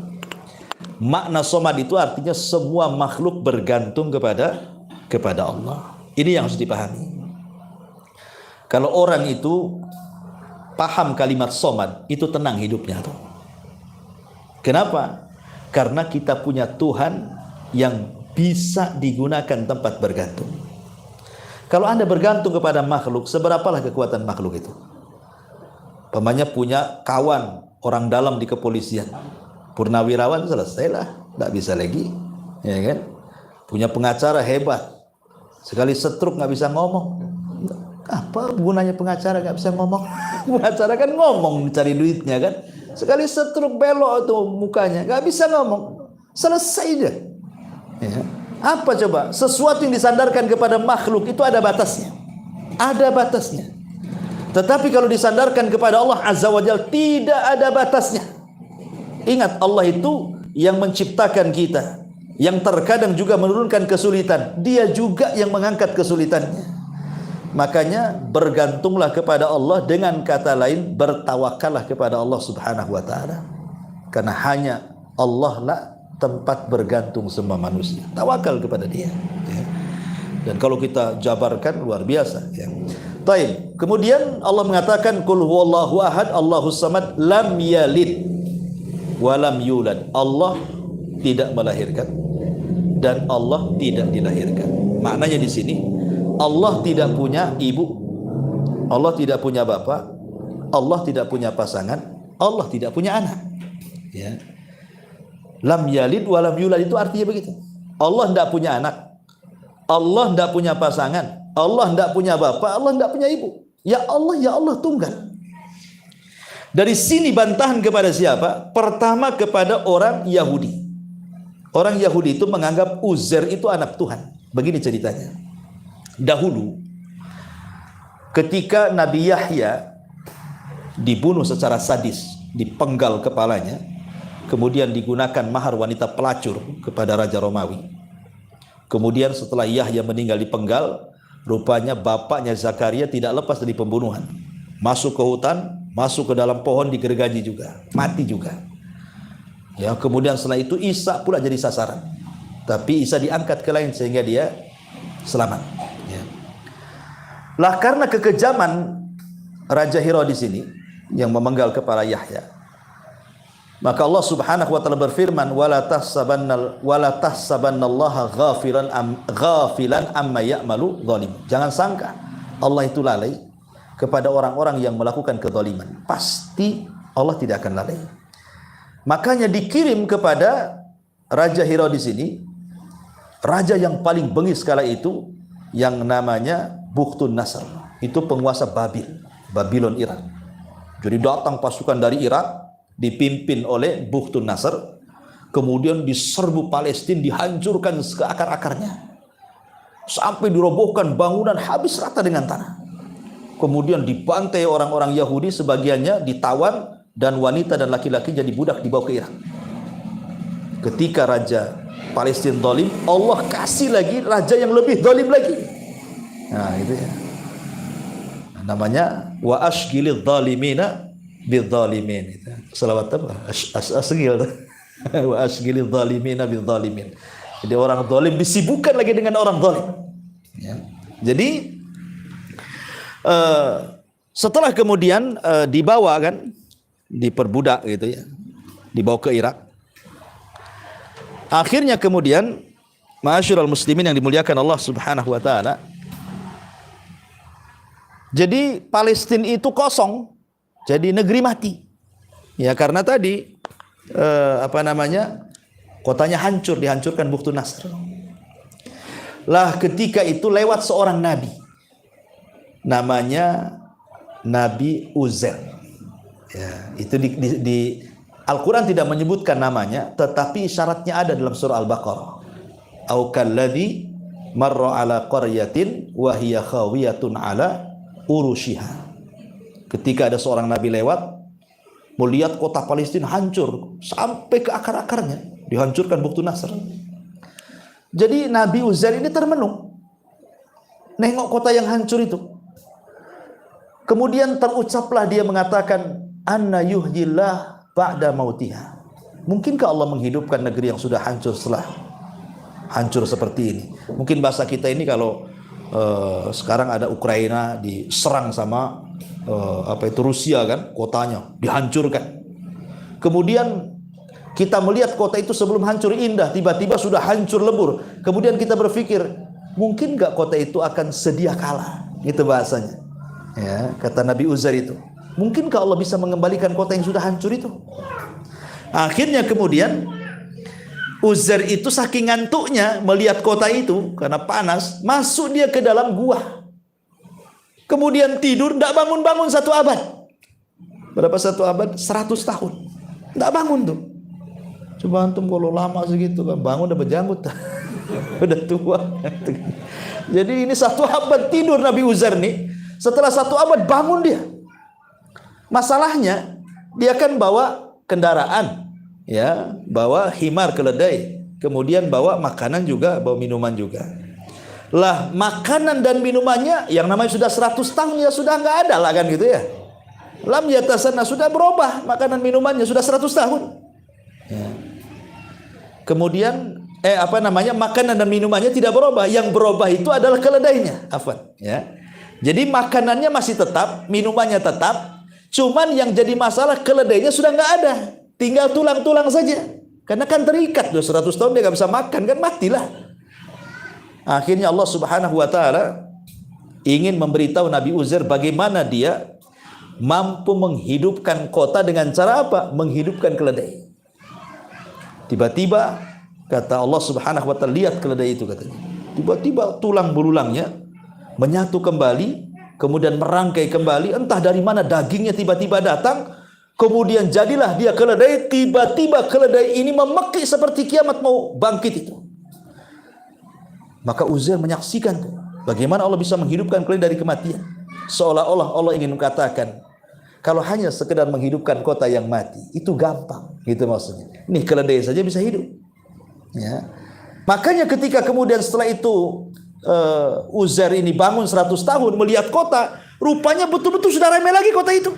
A: Makna somad itu artinya semua makhluk bergantung kepada Allah. Ini yang harus dipahami. Kalau orang itu paham kalimat somad, itu tenang hidupnya tuh. Kenapa? Karena kita punya Tuhan yang bisa digunakan tempat bergantung. Kalau Anda bergantung kepada makhluk, seberapalah kekuatan makhluk itu? Pamannya punya kawan orang dalam di kepolisian, purnawirawan, selesailah, nggak bisa lagi, ya kan? Punya pengacara hebat, sekali setruk nggak bisa ngomong. Apa gunanya pengacara nggak bisa ngomong? Pengacara kan ngomong cari duitnya kan. Sekali setruk belok tuh mukanya, nggak bisa ngomong, selesai deh. Ya. Apa coba? Sesuatu yang disandarkan kepada makhluk itu ada batasnya, ada batasnya. Tetapi kalau disandarkan kepada Allah Azza wa Jalla tidak ada batasnya. Ingat, Allah itu yang menciptakan kita, yang terkadang juga menurunkan kesulitan. Dia juga yang mengangkat kesulitannya. Makanya bergantunglah kepada Allah, dengan kata lain bertawakallah kepada Allah Subhanahu wa taala. Karena hanya Allah lah tempat bergantung semua manusia. Tawakal kepada Dia. Ya. Dan kalau kita jabarkan luar biasa, ya. Baik. Kemudian Allah mengatakan qul huwallahu ahad, Allahus samad, lam yalid wa lam yulad. Allah tidak melahirkan dan Allah tidak dilahirkan. Maknanya di sini Allah tidak punya ibu, Allah tidak punya bapak, Allah tidak punya pasangan, Allah tidak punya anak. Ya. Lam yalid wa lam yulad itu artinya begitu. Allah tidak punya anak, Allah tidak punya pasangan, Allah tidak punya bapak, Allah tidak punya ibu. Ya Allah tunggal. Dari sini bantahan kepada siapa? Pertama kepada orang Yahudi. Orang Yahudi itu menganggap Uzair itu anak Tuhan. Begini ceritanya. Dahulu ketika Nabi Yahya dibunuh secara sadis, dipenggal kepalanya, kemudian digunakan mahar wanita pelacur kepada Raja Romawi. Kemudian setelah Yahya meninggal dipenggal, rupanya bapaknya Zakaria tidak lepas dari pembunuhan. Masuk ke hutan, masuk ke dalam pohon, digergaji juga, mati juga. Ya, kemudian setelah itu Isa pula jadi sasaran. Tapi Isa diangkat ke langit sehingga dia selamat. Ya. Lah karena kekejaman Raja Herodes ini yang memenggal kepala Yahya, maka Allah Subhanahu wa taala berfirman, wala tahsabannallaha ghafilan amma ya'malu zalim. Jangan sangka Allah itu lalai kepada orang-orang yang melakukan kezaliman. Pasti Allah tidak akan lalai. Makanya dikirim kepada Raja Herodes ini, raja yang paling bengis kala itu, yang namanya Bukhtun Nasr. Itu penguasa Babylon Irak. Jadi datang pasukan dari Irak dipimpin oleh Bukhtun Nasr, kemudian diserbu Palestina, dihancurkan ke akar-akarnya, sampai dirobohkan bangunan, habis rata dengan tanah. Kemudian dibantai orang-orang Yahudi, sebagiannya ditawan, dan wanita dan laki-laki jadi budak dibawa ke Irak. Ketika Raja Palestina zalim, Allah kasih lagi raja yang lebih zalim lagi. Nah itu ya, namanya wa ashgilidz zalimina bidzalimin. Selawat apa? Asgil. Wa asgilidz zalimina bidzalimin. Jadi orang zalim disibukkan lagi dengan orang zalim. Ya. Jadi setelah kemudian dibawa kan, diperbudak gitu ya, dibawa ke Irak. Akhirnya kemudian ma'asyiral muslimin yang dimuliakan Allah Subhanahu wa taala, jadi Palestina itu kosong, jadi negeri mati. Ya karena tadi kotanya hancur, dihancurkan Bukhtun Nasr. Lah ketika itu lewat seorang nabi, namanya Nabi Uzair. Ya, itu di Al-Quran tidak menyebutkan namanya, tetapi syaratnya ada dalam surah Al-Baqarah. Au kalladzi marra ala qaryatin wa hiya khawiyatun ala urushiha. Ketika ada seorang nabi lewat, melihat kota Palestina hancur sampai ke akar-akarnya, dihancurkan Bukhtun Nasr. Jadi Nabi Uzair ini termenung, nengok kota yang hancur itu. Kemudian terucaplah dia mengatakan, anna yuhyillah ba'da mautiha. Mungkinkah Allah menghidupkan negeri yang sudah hancur setelah hancur seperti ini? Mungkin bahasa kita ini kalau sekarang ada Ukraina diserang sama Rusia kan, kotanya dihancurkan. Kemudian kita melihat kota itu sebelum hancur indah, tiba-tiba sudah hancur lebur. Kemudian kita berpikir, mungkin gak kota itu akan sedia kalah? Itu bahasanya. Ya, kata Nabi Uzair itu. Mungkinkah Allah bisa mengembalikan kota yang sudah hancur itu? Akhirnya kemudian Uzair itu saking ngantuknya melihat kota itu karena panas, masuk dia ke dalam gua. Kemudian tidur, tidak bangun-bangun 1 abad. Berapa 1 abad? 100 tahun. Tidak bangun tuh. Coba antum kalau lama segitu kan bangun udah berjanggut. Udah tua. Jadi ini 1 abad tidur Nabi Uzair nih. Setelah 1 abad bangun dia. Masalahnya dia kan bawa kendaraan, ya, bawa himar keledai, kemudian bawa makanan juga, bawa minuman juga. Lah makanan dan minumannya yang namanya sudah 100 tahun ya sudah nggak ada lah kan gitu ya. Lam yatasana, sudah berubah makanan minumannya sudah 100 tahun. Ya. Kemudian makanan dan minumannya tidak berubah, yang berubah itu adalah keledainya. Ya. Jadi makanannya masih tetap, minumannya tetap. Cuman yang jadi masalah keledainya sudah nggak ada, tinggal tulang-tulang saja. Karena kan terikat, 100 tahun dia nggak bisa makan, kan matilah. Akhirnya Allah Subhanahu wa Ta'ala ingin memberitahu Nabi Uzair bagaimana dia mampu menghidupkan kota dengan cara apa? Menghidupkan keledai. Tiba-tiba kata Allah Subhanahu wa Ta'ala, lihat keledai itu katanya. Tiba-tiba tulang belulangnya menyatu kembali. Kemudian merangkai kembali, entah dari mana dagingnya tiba-tiba datang, kemudian jadilah dia keledai. Tiba-tiba keledai ini memekik seperti kiamat mau bangkit itu. Maka Uzair menyaksikan tuh, bagaimana Allah bisa menghidupkan keledai dari kematian. Seolah-olah Allah ingin mengatakan, kalau hanya sekedar menghidupkan kota yang mati, itu gampang, gitu maksudnya. Nih keledai saja bisa hidup. Ya. Makanya ketika kemudian setelah itu Uzair ini bangun 100 tahun melihat kota, rupanya betul-betul sudah ramai lagi kota itu.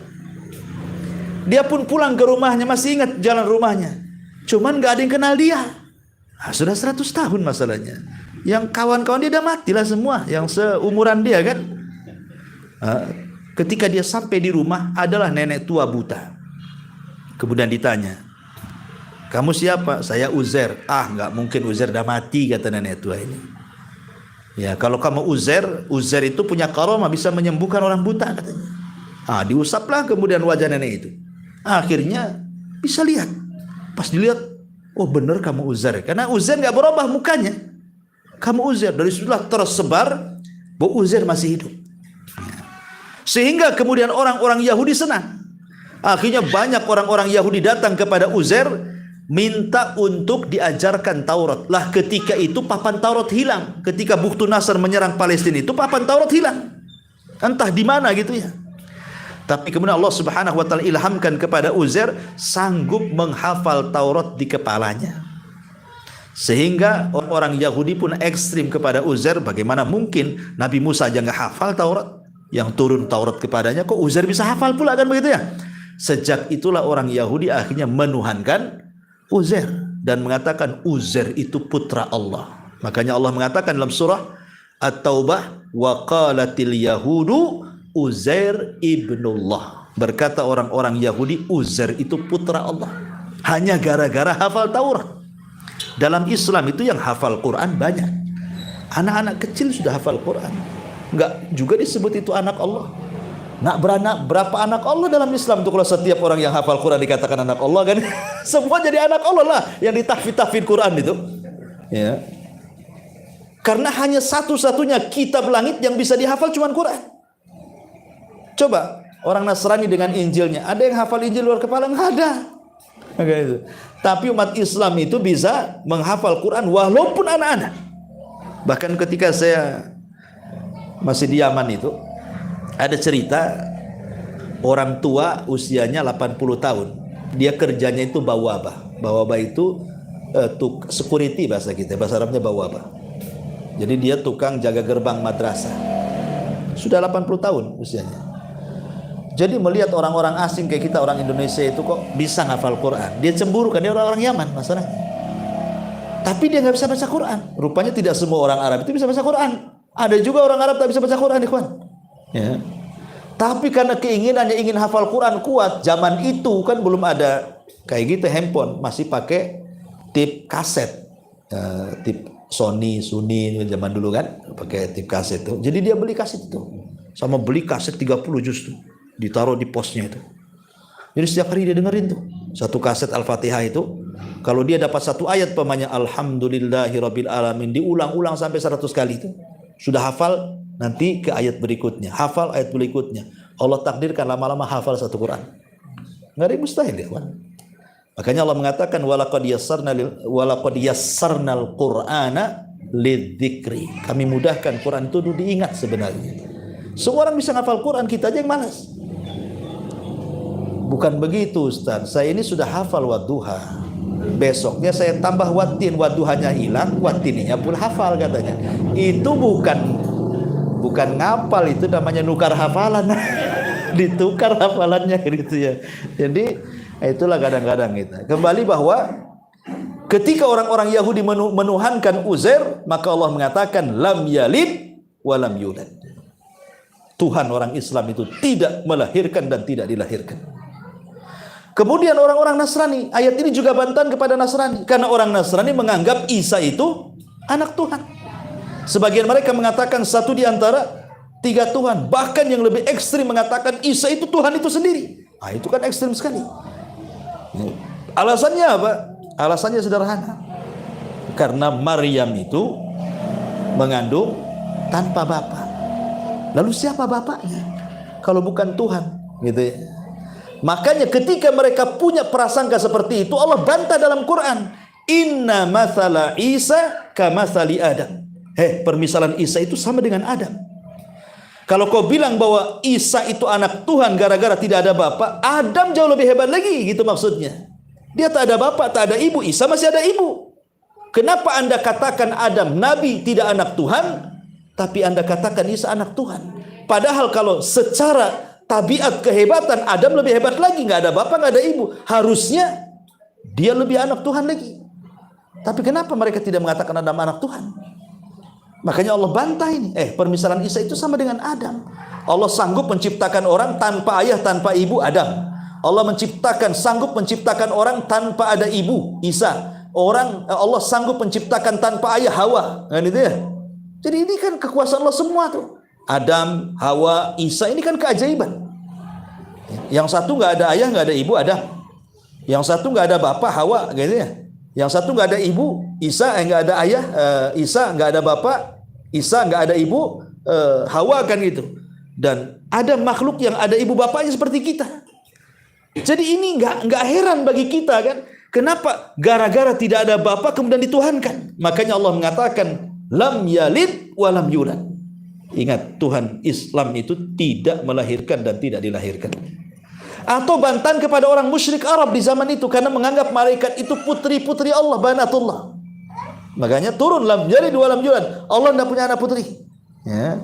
A: Dia pun pulang ke rumahnya, masih ingat jalan rumahnya, cuman gak ada yang kenal dia. Sudah 100 tahun masalahnya. Yang kawan-kawan dia udah matilah semua, yang seumuran dia kan. Ketika dia sampai di rumah, adalah nenek tua buta. Kemudian ditanya, kamu siapa? Saya Uzair. Gak mungkin, Uzair udah mati, kata nenek tua ini. Ya, kalau kamu Uzair itu punya karamah, bisa menyembuhkan orang buta katanya. Diusaplah kemudian wajah nenek itu. Akhirnya bisa lihat. Pas dilihat, oh benar kamu Uzair. Karena Uzair nggak berubah mukanya. Kamu Uzair. Dari situlah tersebar bahwa Uzair masih hidup. Sehingga kemudian orang-orang Yahudi senang. Akhirnya banyak orang-orang Yahudi datang kepada Uzair, minta untuk diajarkan Taurat. Lah ketika itu papan Taurat hilang. Ketika Buktu Nasr menyerang Palestina itu papan Taurat hilang. Entah di mana gitu ya. Tapi kemudian Allah Subhanahu wa Ta'ala ilhamkan kepada Uzair sanggup menghafal Taurat di kepalanya. Sehingga orang Yahudi pun ekstrim kepada Uzair. Bagaimana mungkin Nabi Musa aja nggak hafal Taurat? Yang turun Taurat kepadanya, kok Uzair bisa hafal pula, kan begitu ya? Sejak itulah orang Yahudi akhirnya menuhankan Uzair dan mengatakan Uzair itu putra Allah. Makanya Allah mengatakan dalam surah At-Taubah, wa qalatil yahudu Uzair ibnullah. Berkata orang-orang Yahudi, Uzair itu putra Allah. Hanya gara-gara hafal Taurat. Dalam Islam itu yang hafal Quran banyak. Anak-anak kecil sudah hafal Quran. Enggak juga disebut itu anak Allah. Berapa anak Allah dalam Islam tuh kalau setiap orang yang hafal Quran dikatakan anak Allah kan? Semua jadi anak Allah lah yang ditahfidz Quran itu. Ya. Karena hanya satu-satunya kitab langit yang bisa dihafal cuma Quran. Coba orang Nasrani dengan Injilnya, ada yang hafal Injil luar kepala? Nggak ada. Gitu. Tapi umat Islam itu bisa menghafal Quran walaupun anak-anak. Bahkan ketika saya masih di Yaman itu, ada cerita orang tua usianya 80 tahun. Dia kerjanya itu bawabah. Bawabah itu security bahasa kita, bahasa Arabnya bawabah. Jadi dia tukang jaga gerbang madrasah. Sudah 80 tahun usianya. Jadi melihat orang-orang asing kayak kita, orang Indonesia itu kok bisa ngafal Quran. Dia cemburu kan, dia orang-orang Yaman masalahnya. Tapi dia nggak bisa baca Quran. Rupanya tidak semua orang Arab itu bisa baca Quran. Ada juga orang Arab tak bisa baca Quran, ikhwan. Ya. Tapi karena keinginannya ingin hafal Quran kuat, zaman itu kan belum ada kayak gitu handphone, masih pakai tip kaset, tip Sony zaman dulu kan, pakai tip kaset itu. Jadi dia beli kaset itu, sama beli kaset 30 justru, ditaruh di posnya itu. Jadi setiap hari dia dengerin tuh satu kaset Al-Fatihah itu. Kalau dia dapat satu ayat pemanya Alhamdulillahirabbil alamin, diulang-ulang sampai 100 kali itu. Sudah hafal, nanti ke ayat berikutnya, hafal ayat berikutnya. Allah takdirkan lama-lama hafal satu Quran. Enggak ada yang mustahil ya, kawan. Makanya Allah mengatakan walaqad yassarnal Qur'ana lidzikri. Kami mudahkan Quran itu diingat sebenarnya. Semua orang bisa ngafal Quran, kita aja yang malas. Bukan begitu, Ustaz. Saya ini sudah hafal wadduha. Besoknya saya tambah watin, wadduhanya hilang, watininya pun hafal katanya. Itu bukan ngapal, itu namanya nukar hafalan. Ditukar hafalannya gitu ya. Jadi itulah kadang-kadang kita. Kembali bahwa ketika orang-orang Yahudi menuhankan Uzair, maka Allah mengatakan lam yalid wa lam yulad. Tuhan orang Islam itu tidak melahirkan dan tidak dilahirkan. Kemudian orang-orang Nasrani, ayat ini juga bantahan kepada Nasrani, karena orang Nasrani menganggap Isa itu anak Tuhan. Sebagian mereka mengatakan satu di antara 3 Tuhan, bahkan yang lebih ekstrim mengatakan Isa itu Tuhan itu sendiri. Nah, itu kan ekstrim sekali. Alasannya apa? Alasannya sederhana. Karena Maryam itu mengandung tanpa bapa. Lalu siapa bapaknya? Kalau bukan Tuhan, gitu ya. Makanya ketika mereka punya prasangka seperti itu, Allah bantah dalam Quran. Inna mathala Isa kamathali Adam. Permisalan Isa itu sama dengan Adam. Kalau kau bilang bahwa Isa itu anak Tuhan gara-gara tidak ada bapak, Adam jauh lebih hebat lagi, gitu maksudnya. Dia tak ada bapak, tak ada ibu, Isa masih ada ibu. Kenapa Anda katakan Adam Nabi tidak anak Tuhan, tapi Anda katakan Isa anak Tuhan? Padahal kalau secara tabiat kehebatan Adam lebih hebat lagi, nggak ada bapak, nggak ada ibu. Harusnya dia lebih anak Tuhan lagi. Tapi kenapa mereka tidak mengatakan Adam anak Tuhan? Makanya Allah bantah ini. Permisalan Isa itu sama dengan Adam. Allah sanggup menciptakan orang tanpa ayah, tanpa ibu, Adam. Allah sanggup menciptakan orang tanpa ada ibu, Isa. Allah sanggup menciptakan tanpa ayah, Hawa. Kan itu ya? Jadi ini kan kekuasaan Allah semua tuh. Adam, Hawa, Isa, ini kan keajaiban. Yang satu nggak ada ayah, nggak ada ibu, Adam. Yang satu nggak ada bapak, Hawa, gitu ya. Yang satu nggak ada ibu, Isa, nggak ada ayah, Isa nggak ada bapak, Isa nggak ada ibu, Hawa, kan gitu. Dan ada makhluk yang ada ibu bapaknya seperti kita. Jadi ini nggak heran bagi kita kan? Kenapa gara-gara tidak ada bapak kemudian dituhankan? Makanya Allah mengatakan lam yalid wa lam yulad. Ingat, Tuhan Islam itu tidak melahirkan dan tidak dilahirkan. Atau bantahan kepada orang musyrik Arab di zaman itu, karena menganggap malaikat itu putri-putri Allah, banatullah. Makanya turun lam yalid wa lam yulad. Allah tidak punya anak putri. Ya.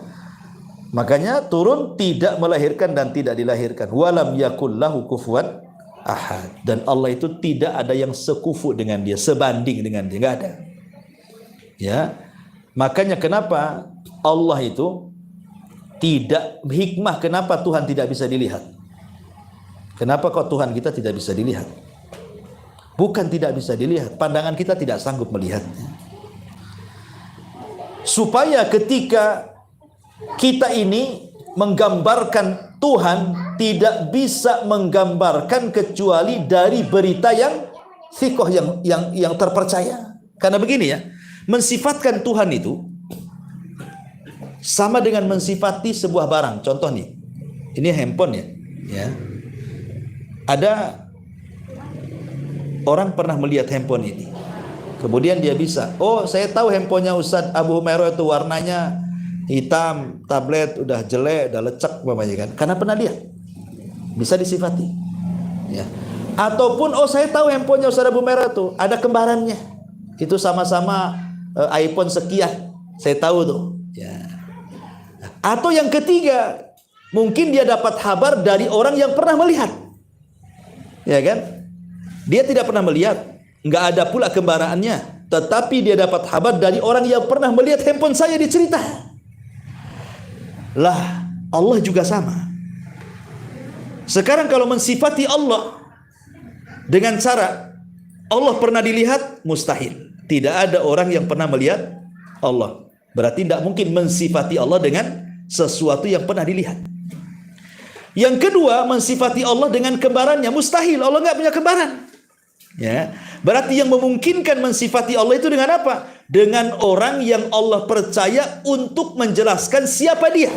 A: Makanya turun tidak melahirkan dan tidak dilahirkan. Walam yakul lahu kufuwan ahad. Dan Allah itu tidak ada yang sekufu dengan dia, sebanding dengan dia, enggak ada. Ya. Makanya kenapa Allah itu tidak, hikmah kenapa Tuhan tidak bisa dilihat? Kenapa kok Tuhan kita tidak bisa dilihat? Bukan tidak bisa dilihat, pandangan kita tidak sanggup melihatnya. Supaya ketika kita ini menggambarkan Tuhan, tidak bisa menggambarkan kecuali dari berita yang thiqah, yang terpercaya. Karena begini ya, mensifatkan Tuhan itu sama dengan mensifati sebuah barang. Contoh nih, ini handphone ya. Ada orang pernah melihat handphone ini, kemudian dia bisa, saya tahu handphonenya Ustadz Abu Humairah itu warnanya hitam, tablet udah jelek, udah lecek umpamanya kan, karena pernah lihat, bisa disifati. Ya. Ataupun saya tahu handphonenya Ustadz Abu Humairah itu ada kembarannya, itu sama-sama iPhone sekian, saya tahu tuh. Ya. Atau yang ketiga, Mungkin dia dapat kabar dari orang yang pernah melihat. Ya kan? Dia tidak pernah melihat, nggak ada pula kembaraannya, tetapi dia dapat kabar dari orang yang pernah melihat handphone saya dicerita. Lah, Allah juga sama. Sekarang kalau mensifati Allah dengan cara Allah pernah dilihat, mustahil. Tidak ada orang yang pernah melihat Allah. Berarti tidak mungkin mensifati Allah dengan sesuatu yang pernah dilihat. Yang kedua, mensifati Allah dengan kembarannya, mustahil. Allah nggak punya kembaran. Ya, berarti yang memungkinkan mensifati Allah itu dengan apa? Dengan orang yang Allah percaya untuk menjelaskan siapa dia.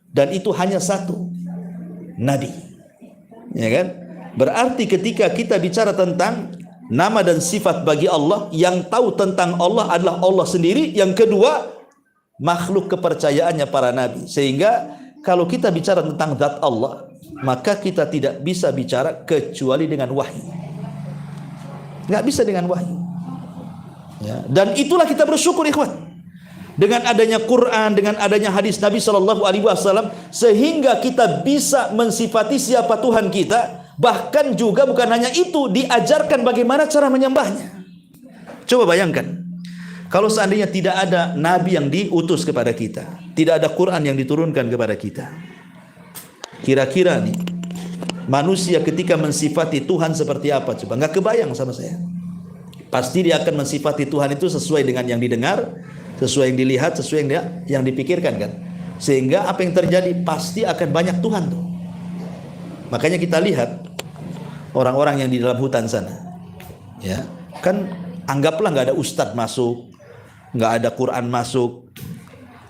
A: Dan itu hanya satu, Nabi. Ya kan? Berarti ketika kita bicara tentang nama dan sifat bagi Allah, yang tahu tentang Allah adalah Allah sendiri. Yang kedua, makhluk kepercayaannya para nabi. Sehingga kalau kita bicara tentang zat Allah, maka kita tidak bisa bicara kecuali dengan wahyu. Nggak bisa dengan wahyu. Ya. Dan itulah kita bersyukur ikhwan. Dengan adanya Quran, dengan adanya hadis Nabi SAW, sehingga kita bisa mensifati siapa Tuhan kita. Bahkan juga bukan hanya itu, diajarkan bagaimana cara menyembahnya. Coba bayangkan, kalau seandainya tidak ada Nabi yang diutus kepada kita, tidak ada Quran yang diturunkan kepada kita, kira-kira nih, manusia ketika mensifati Tuhan seperti apa? Coba, nggak kebayang sama saya. Pasti dia akan mensifati Tuhan itu sesuai dengan yang didengar, sesuai yang dilihat, sesuai yang dipikirkan kan. Sehingga apa yang terjadi pasti akan banyak Tuhan tuh. Makanya kita lihat orang-orang yang di dalam hutan sana, ya kan, anggaplah nggak ada ustadz masuk, nggak ada Quran masuk,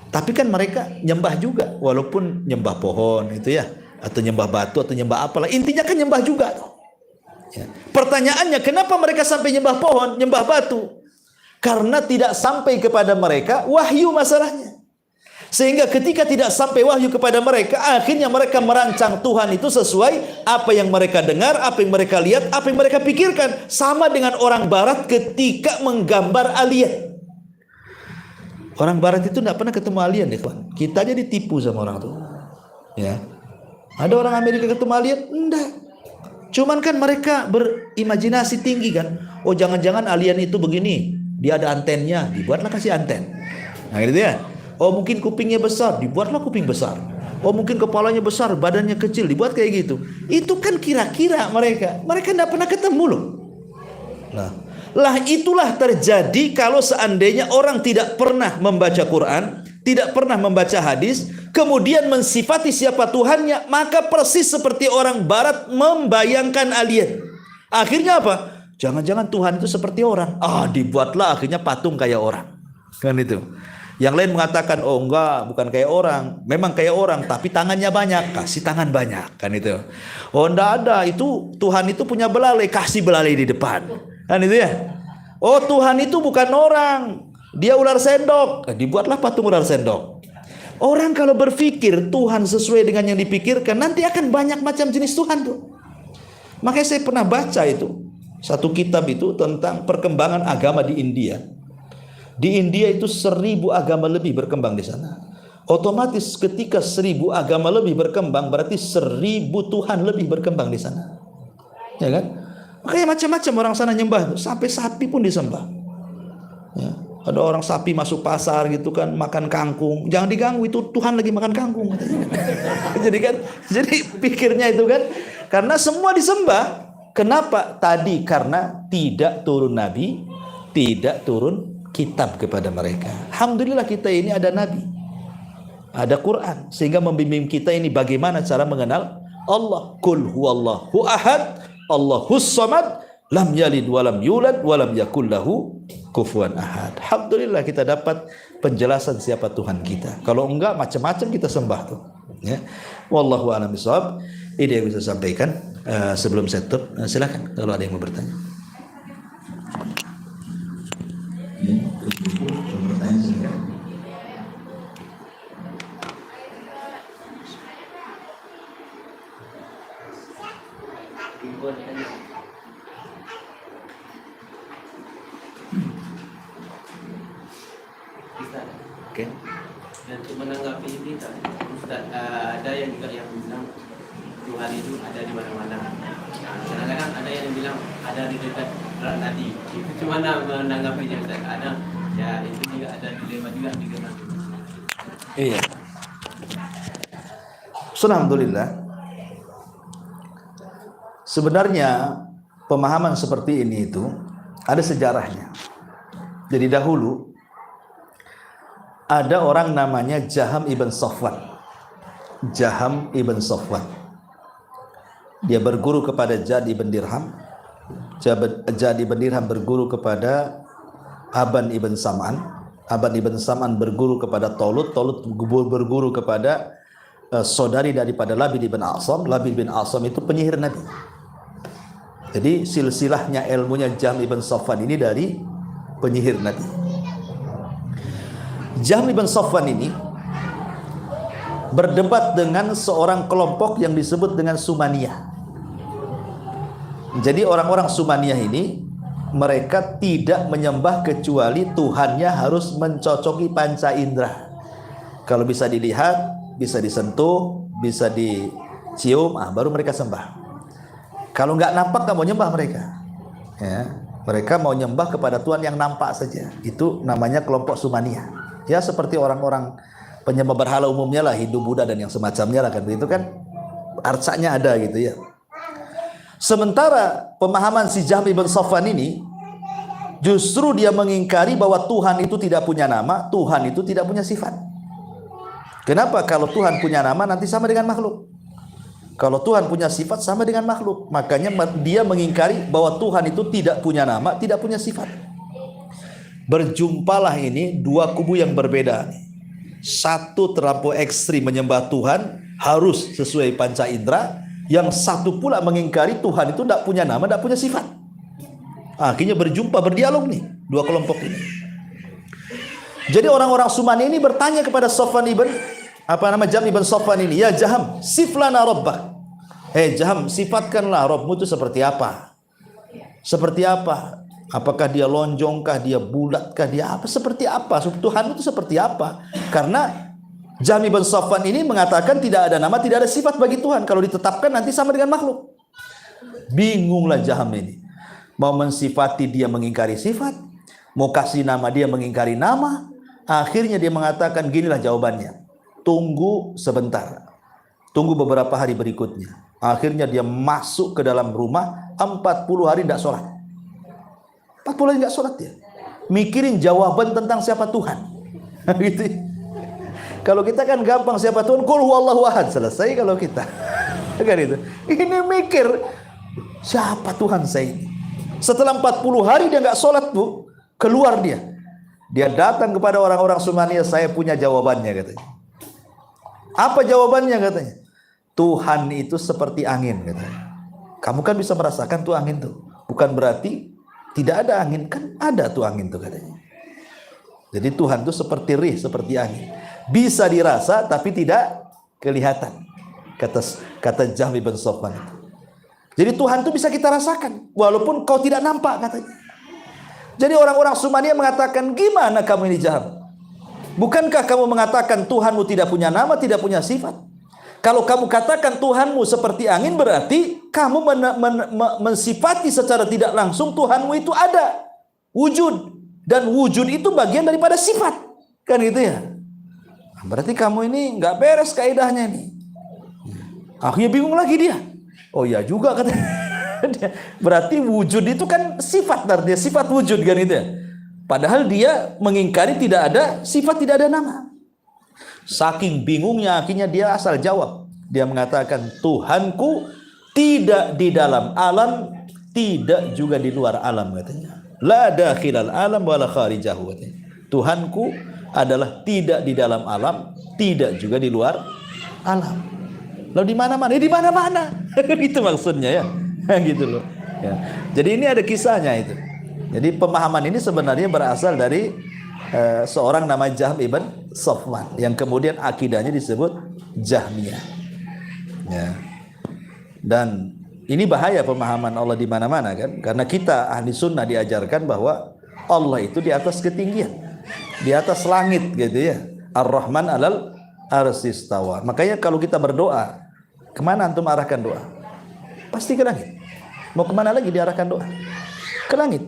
A: tapi kan mereka nyembah juga, walaupun nyembah pohon itu ya, atau nyembah batu atau nyembah apalah, intinya kan nyembah juga tuh. Ya. Pertanyaannya, kenapa mereka sampai nyembah pohon, nyembah batu? Karena tidak sampai kepada mereka wahyu masalahnya. Sehingga ketika tidak sampai wahyu kepada mereka, akhirnya mereka merancang Tuhan itu sesuai apa yang mereka dengar, apa yang mereka lihat, apa yang mereka pikirkan. Sama dengan orang barat ketika menggambar alien. Orang barat itu tidak pernah ketemu alien ya kawan. Kita aja ditipu sama orang itu. Ya. Ada orang Amerika ketemu alien? Enggak. Cuman kan mereka berimajinasi tinggi kan. Oh, jangan-jangan alien itu begini, dia ada antennya, dibuatlah kasih anten. Nah gitu ya. Oh, mungkin kupingnya besar, dibuatlah kuping besar. Oh, mungkin kepalanya besar, badannya kecil, dibuat kayak gitu. Itu kan kira-kira mereka tidak pernah ketemu loh. Lah itulah terjadi kalau seandainya orang tidak pernah membaca Quran, tidak pernah membaca hadis, kemudian mensifati siapa Tuhannya, maka persis seperti orang barat membayangkan alien. Akhirnya apa? Jangan-jangan Tuhan itu seperti orang. Dibuatlah akhirnya patung kayak orang. Kan itu. Yang lain mengatakan, oh enggak, bukan kayak orang. Memang kayak orang, tapi tangannya banyak. Kasih tangan banyak. Kan itu. Oh enggak ada, itu Tuhan itu punya belalai. Kasih belalai di depan. Kan itu ya. Oh, Tuhan itu bukan orang, dia ular sendok. Dibuatlah patung ular sendok. Orang kalau berpikir Tuhan sesuai dengan yang dipikirkan, nanti akan banyak macam jenis Tuhan tuh. Makanya saya pernah baca itu satu kitab itu tentang perkembangan agama di India. Di India itu 1000 agama lebih berkembang di sana. Otomatis ketika 1000 agama lebih berkembang, berarti 1000 Tuhan lebih berkembang di sana. Ya kan? Makanya macam-macam orang sana nyembah, sampai sapi pun disembah. Ya. Ada orang sapi masuk pasar gitu kan, makan kangkung. Jangan diganggu, itu Tuhan lagi makan kangkung. Jadi pikirnya itu kan, karena semua disembah. Kenapa? Tadi karena tidak turun nabi, tidak turun kitab kepada mereka. Alhamdulillah kita ini ada nabi, ada Quran, sehingga membimbing kita ini bagaimana cara mengenal Allah. Qul huwallahu ahad, Allahus samad, lam yalid walam yulad walam yakul lahu kufuwan ahad. Alhamdulillah kita dapat penjelasan siapa Tuhan kita. Kalau enggak macam-macam kita sembah tuh. Ya. Wallahu a'lam bishawab. Ini yang bisa sampaikan sebelum saya tutup. Silakan kalau ada yang mau bertanya. Oke.
B: Dan untuk menanggapi ini Ustaz, ada yang juga yang bilang Tuhan itu ada di mana-mana. Nah, kadang-kadang ada yang bilang ada di dekat tadi. Itu gimana menanggapinya Ustaz? Ada ya, itu juga ada dilema juga di dalam.
A: Iya. Alhamdulillah. Sebenarnya pemahaman seperti ini itu ada sejarahnya. Jadi dahulu ada orang namanya Jaham ibn Safwan. Jaham ibn Safwan. Dia berguru kepada Jad ibn Dirham. Jad ibn Dirham berguru kepada Aban ibn Sam'an. Aban ibn Sam'an berguru kepada Talut. Talut berguru kepada saudari daripada Labid ibn Asam. Labid bin Asam itu penyihir Nabi. Jadi silsilahnya ilmunya Jaham ibn Safwan ini dari penyihir Nabi. Jaham ibn Safwan ini berdebat dengan seorang kelompok yang disebut dengan Sumaniyah. Jadi orang-orang Sumaniyah ini mereka tidak menyembah kecuali Tuhannya harus mencocoki panca indera. Kalau bisa dilihat, bisa disentuh, bisa dicium, baru mereka sembah. Kalau nggak nampak nggak mau nyembah mereka. Ya, mereka mau nyembah kepada Tuhan yang nampak saja. Itu namanya kelompok Sumaniyah. Ya seperti orang-orang penyembah berhala umumnya lah, Hindu, Buddha dan yang semacamnya lah kan. Itu kan arcanya ada gitu ya. Sementara pemahaman si Jaham ibn Safwan ini justru dia mengingkari bahwa Tuhan itu tidak punya nama, Tuhan itu tidak punya sifat. Kenapa? Kalau Tuhan punya nama nanti sama dengan makhluk. Kalau Tuhan punya sifat sama dengan makhluk. Makanya dia mengingkari bahwa Tuhan itu tidak punya nama, tidak punya sifat. Berjumpalah ini dua kubu yang berbeda. Satu terlampau ekstrim menyembah Tuhan harus sesuai panca indera. Yang satu pula mengingkari Tuhan itu tidak punya nama, tidak punya sifat. Akhirnya berjumpa, berdialog nih dua kelompok ini. Jadi orang-orang Sumani ini bertanya kepada Safwan ibn Jaham ibn Safwan ini, ya Jaham, siflana rabbak. Jaham, sifatkanlah Rabbmu itu seperti apa? Seperti apa? Apakah dia lonjongkah, dia bulatkah, dia apa? Seperti apa? Tuhan itu seperti apa? Karena Jaham ibn Safwan ini mengatakan tidak ada nama, tidak ada sifat bagi Tuhan. Kalau ditetapkan nanti sama dengan makhluk. Bingunglah Jaham ini. Mau mensifati dia mengingkari sifat, mau kasih nama dia mengingkari nama. Akhirnya dia mengatakan ginilah jawabannya. Tunggu sebentar. Tunggu beberapa hari berikutnya. Akhirnya dia masuk ke dalam rumah 40 hari tidak sholat. 40 hari tidak sholat dia. Mikirin jawaban tentang siapa Tuhan. Gitu. Kalau kita kan gampang siapa Tuhan. Qul huwallahu ahad. Selesai kalau kita. Kan itu. Ini mikir siapa Tuhan saya ini. Setelah 40 hari dia nggak sholat bu. Keluar dia. Dia datang kepada orang-orang Sumaniyah. Saya punya jawabannya katanya. Apa jawabannya katanya? Tuhan itu seperti angin katanya. Kamu kan bisa merasakan tuh angin tuh. Bukan berarti tidak ada angin, kan ada tuh angin tuh katanya. Jadi Tuhan itu seperti rih, seperti angin. Bisa dirasa tapi tidak kelihatan. Kata Jaham ibn Safwan itu. Jadi Tuhan itu bisa kita rasakan walaupun kau tidak nampak katanya. Jadi orang-orang Sumaniyah mengatakan, gimana kamu ini Jaham? Bukankah kamu mengatakan Tuhanmu tidak punya nama, tidak punya sifat? Kalau kamu katakan Tuhanmu seperti angin, berarti kamu mensifati secara tidak langsung Tuhanmu itu ada. Wujud. Dan wujud itu bagian daripada sifat. Kan gitu ya? Berarti kamu ini nggak beres kaidahnya nih. Akhirnya bingung lagi dia. Oh iya juga katanya. Berarti wujud itu kan sifat, dia sifat wujud kan itu ya. Padahal dia mengingkari tidak ada sifat, tidak ada nama. Saking bingungnya akhirnya dia asal jawab. Dia mengatakan Tuhanku tidak di dalam alam, tidak juga di luar alam katanya. La dakhilal alam wala kharijahu katanya. Tuhanku adalah tidak di dalam alam, tidak juga di luar alam. Lalu di mana-mana? Di mana-mana. Itu maksudnya ya. Gitu loh. Ya. Jadi ini ada kisahnya itu. Jadi pemahaman ini sebenarnya berasal dari seorang nama Jaham ibn Safwan yang kemudian akidahnya disebut Jahmiyah. Ya. Dan ini bahaya pemahaman Allah di mana-mana kan? Karena kita ahli sunnah diajarkan bahwa Allah itu di atas ketinggian, di atas langit gitu ya. Ar-Rahman 'alal arsy istawa. Makanya kalau kita berdoa, kemana antum arahkan doa? Pasti ke langit. Mau kemana lagi diarahkan doa? Ke langit.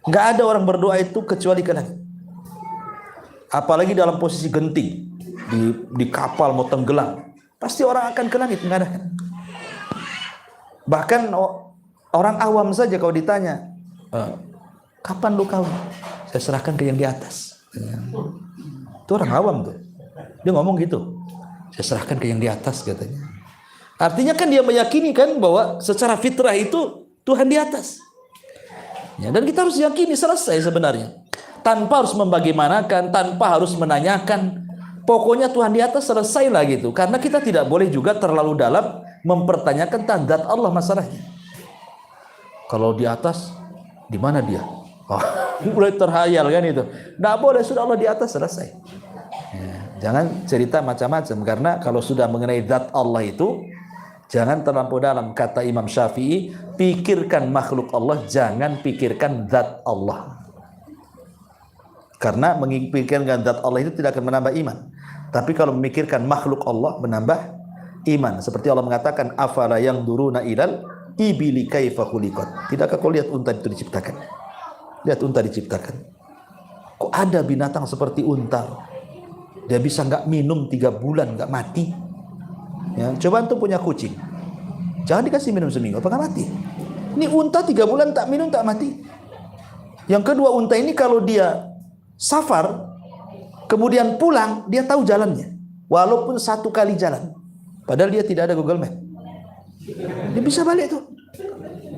A: Nggak ada orang berdoa itu kecuali ke langit. Apalagi dalam posisi genting, di kapal mau tenggelam, pasti orang akan ke langit mengarahkan. Bahkan orang awam saja kalau ditanya, kapan lu kawin? Saya serahkan ke yang di atas. Itu orang awam tuh. Dia ngomong gitu. Saya serahkan ke yang di atas katanya. Artinya kan dia meyakini kan bahwa secara fitrah itu Tuhan di atas. Ya, dan kita harus yakini selesai sebenarnya. Tanpa harus membagaimanakan, tanpa harus menanyakan. Pokoknya Tuhan di atas, selesailah gitu. Karena kita tidak boleh juga terlalu dalam mempertanyakan zat Allah masalahnya. Kalau di atas, di mana dia? Mulai terhayal kan itu. Nggak boleh, sudah Allah di atas, selesai. Ya, jangan cerita macam-macam, karena kalau sudah mengenai zat Allah itu, jangan terlampau dalam. Kata Imam Syafi'i, pikirkan makhluk Allah, jangan pikirkan zat Allah. Karena memikirkan zat Allah itu tidak akan menambah iman. Tapi kalau memikirkan makhluk Allah, menambah iman. Seperti Allah mengatakan, afala yanzuruna ilal ibili kaifa khuliqat. Tidakkah kau lihat unta itu diciptakan? Lihat unta diciptakan. Kok ada binatang seperti unta? Dia bisa nggak minum 3 bulan nggak mati? Ya, coba antum punya kucing, jangan dikasih minum seminggu, apakah mati? Ini unta 3 bulan tak minum tak mati. Yang kedua, unta ini kalau dia safar, kemudian pulang, dia tahu jalannya, walaupun 1 kali jalan, padahal dia tidak ada Google Map, dia bisa balik tuh.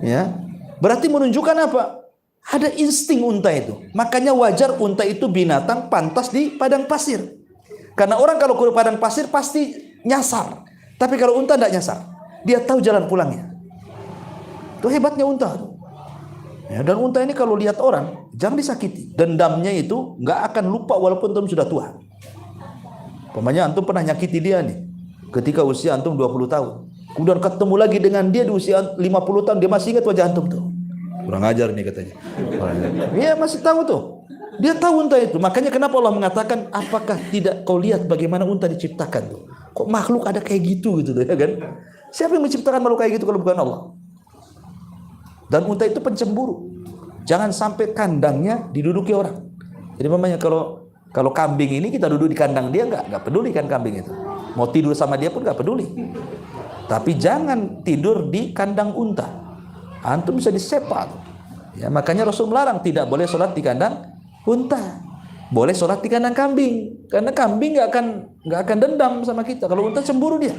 A: Ya, berarti menunjukkan apa? Ada insting unta itu. Makanya wajar unta itu binatang pantas di padang pasir. Karena orang kalau ke padang pasir pasti nyasar. Tapi kalau unta tidak nyasar, dia tahu jalan pulangnya. Itu hebatnya unta. Ya, dan unta ini kalau lihat orang, jangan disakiti. Dendamnya itu nggak akan lupa walaupun antum sudah tua. Pokoknya antum pernah nyakiti dia nih, ketika usia antum 20 tahun. Kemudian ketemu lagi dengan dia di usia 50 tahun, dia masih ingat wajah antum tuh. Kurang ajar nih katanya. Iya, masih tahu tuh. Dia tahu unta itu. Makanya kenapa Allah mengatakan, apakah tidak kau lihat bagaimana unta diciptakan tuh? Kok makhluk ada kayak gitu tuh, ya kan? Siapa yang menciptakan makhluk kayak gitu kalau bukan Allah? Dan unta itu pencemburu. Jangan sampai kandangnya diduduki orang. Jadi mamanya kalau kambing ini kita duduk di kandang dia, nggak peduli kan kambing itu. Mau tidur sama dia pun nggak peduli. Tapi jangan tidur di kandang unta. Antum bisa disepak. Ya, makanya Rasul melarang tidak boleh sholat di kandang unta. Boleh sholat di kandang kambing. Karena kambing nggak akan dendam sama kita. Kalau unta cemburu dia.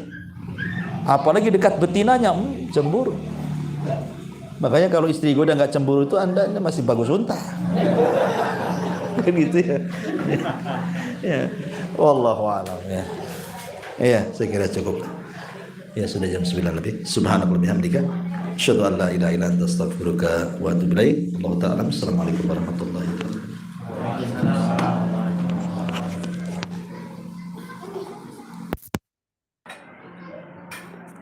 A: Apalagi dekat betinanya, cemburu. Makanya kalau istri gue udah nggak cemburu itu, anda masih bagus unta. Kan gitu ya. Ya. Wallahu a'lam ya. Iya, saya kira cukup. Ya, sudah jam 9 lebih. Subhanallah bihamdika, asyhadu an la ilaha illa anta astaghfiruka wa atubu ilaik. Allahu ta'ala. Assalamualaikum warahmatullahi wabarakatuh.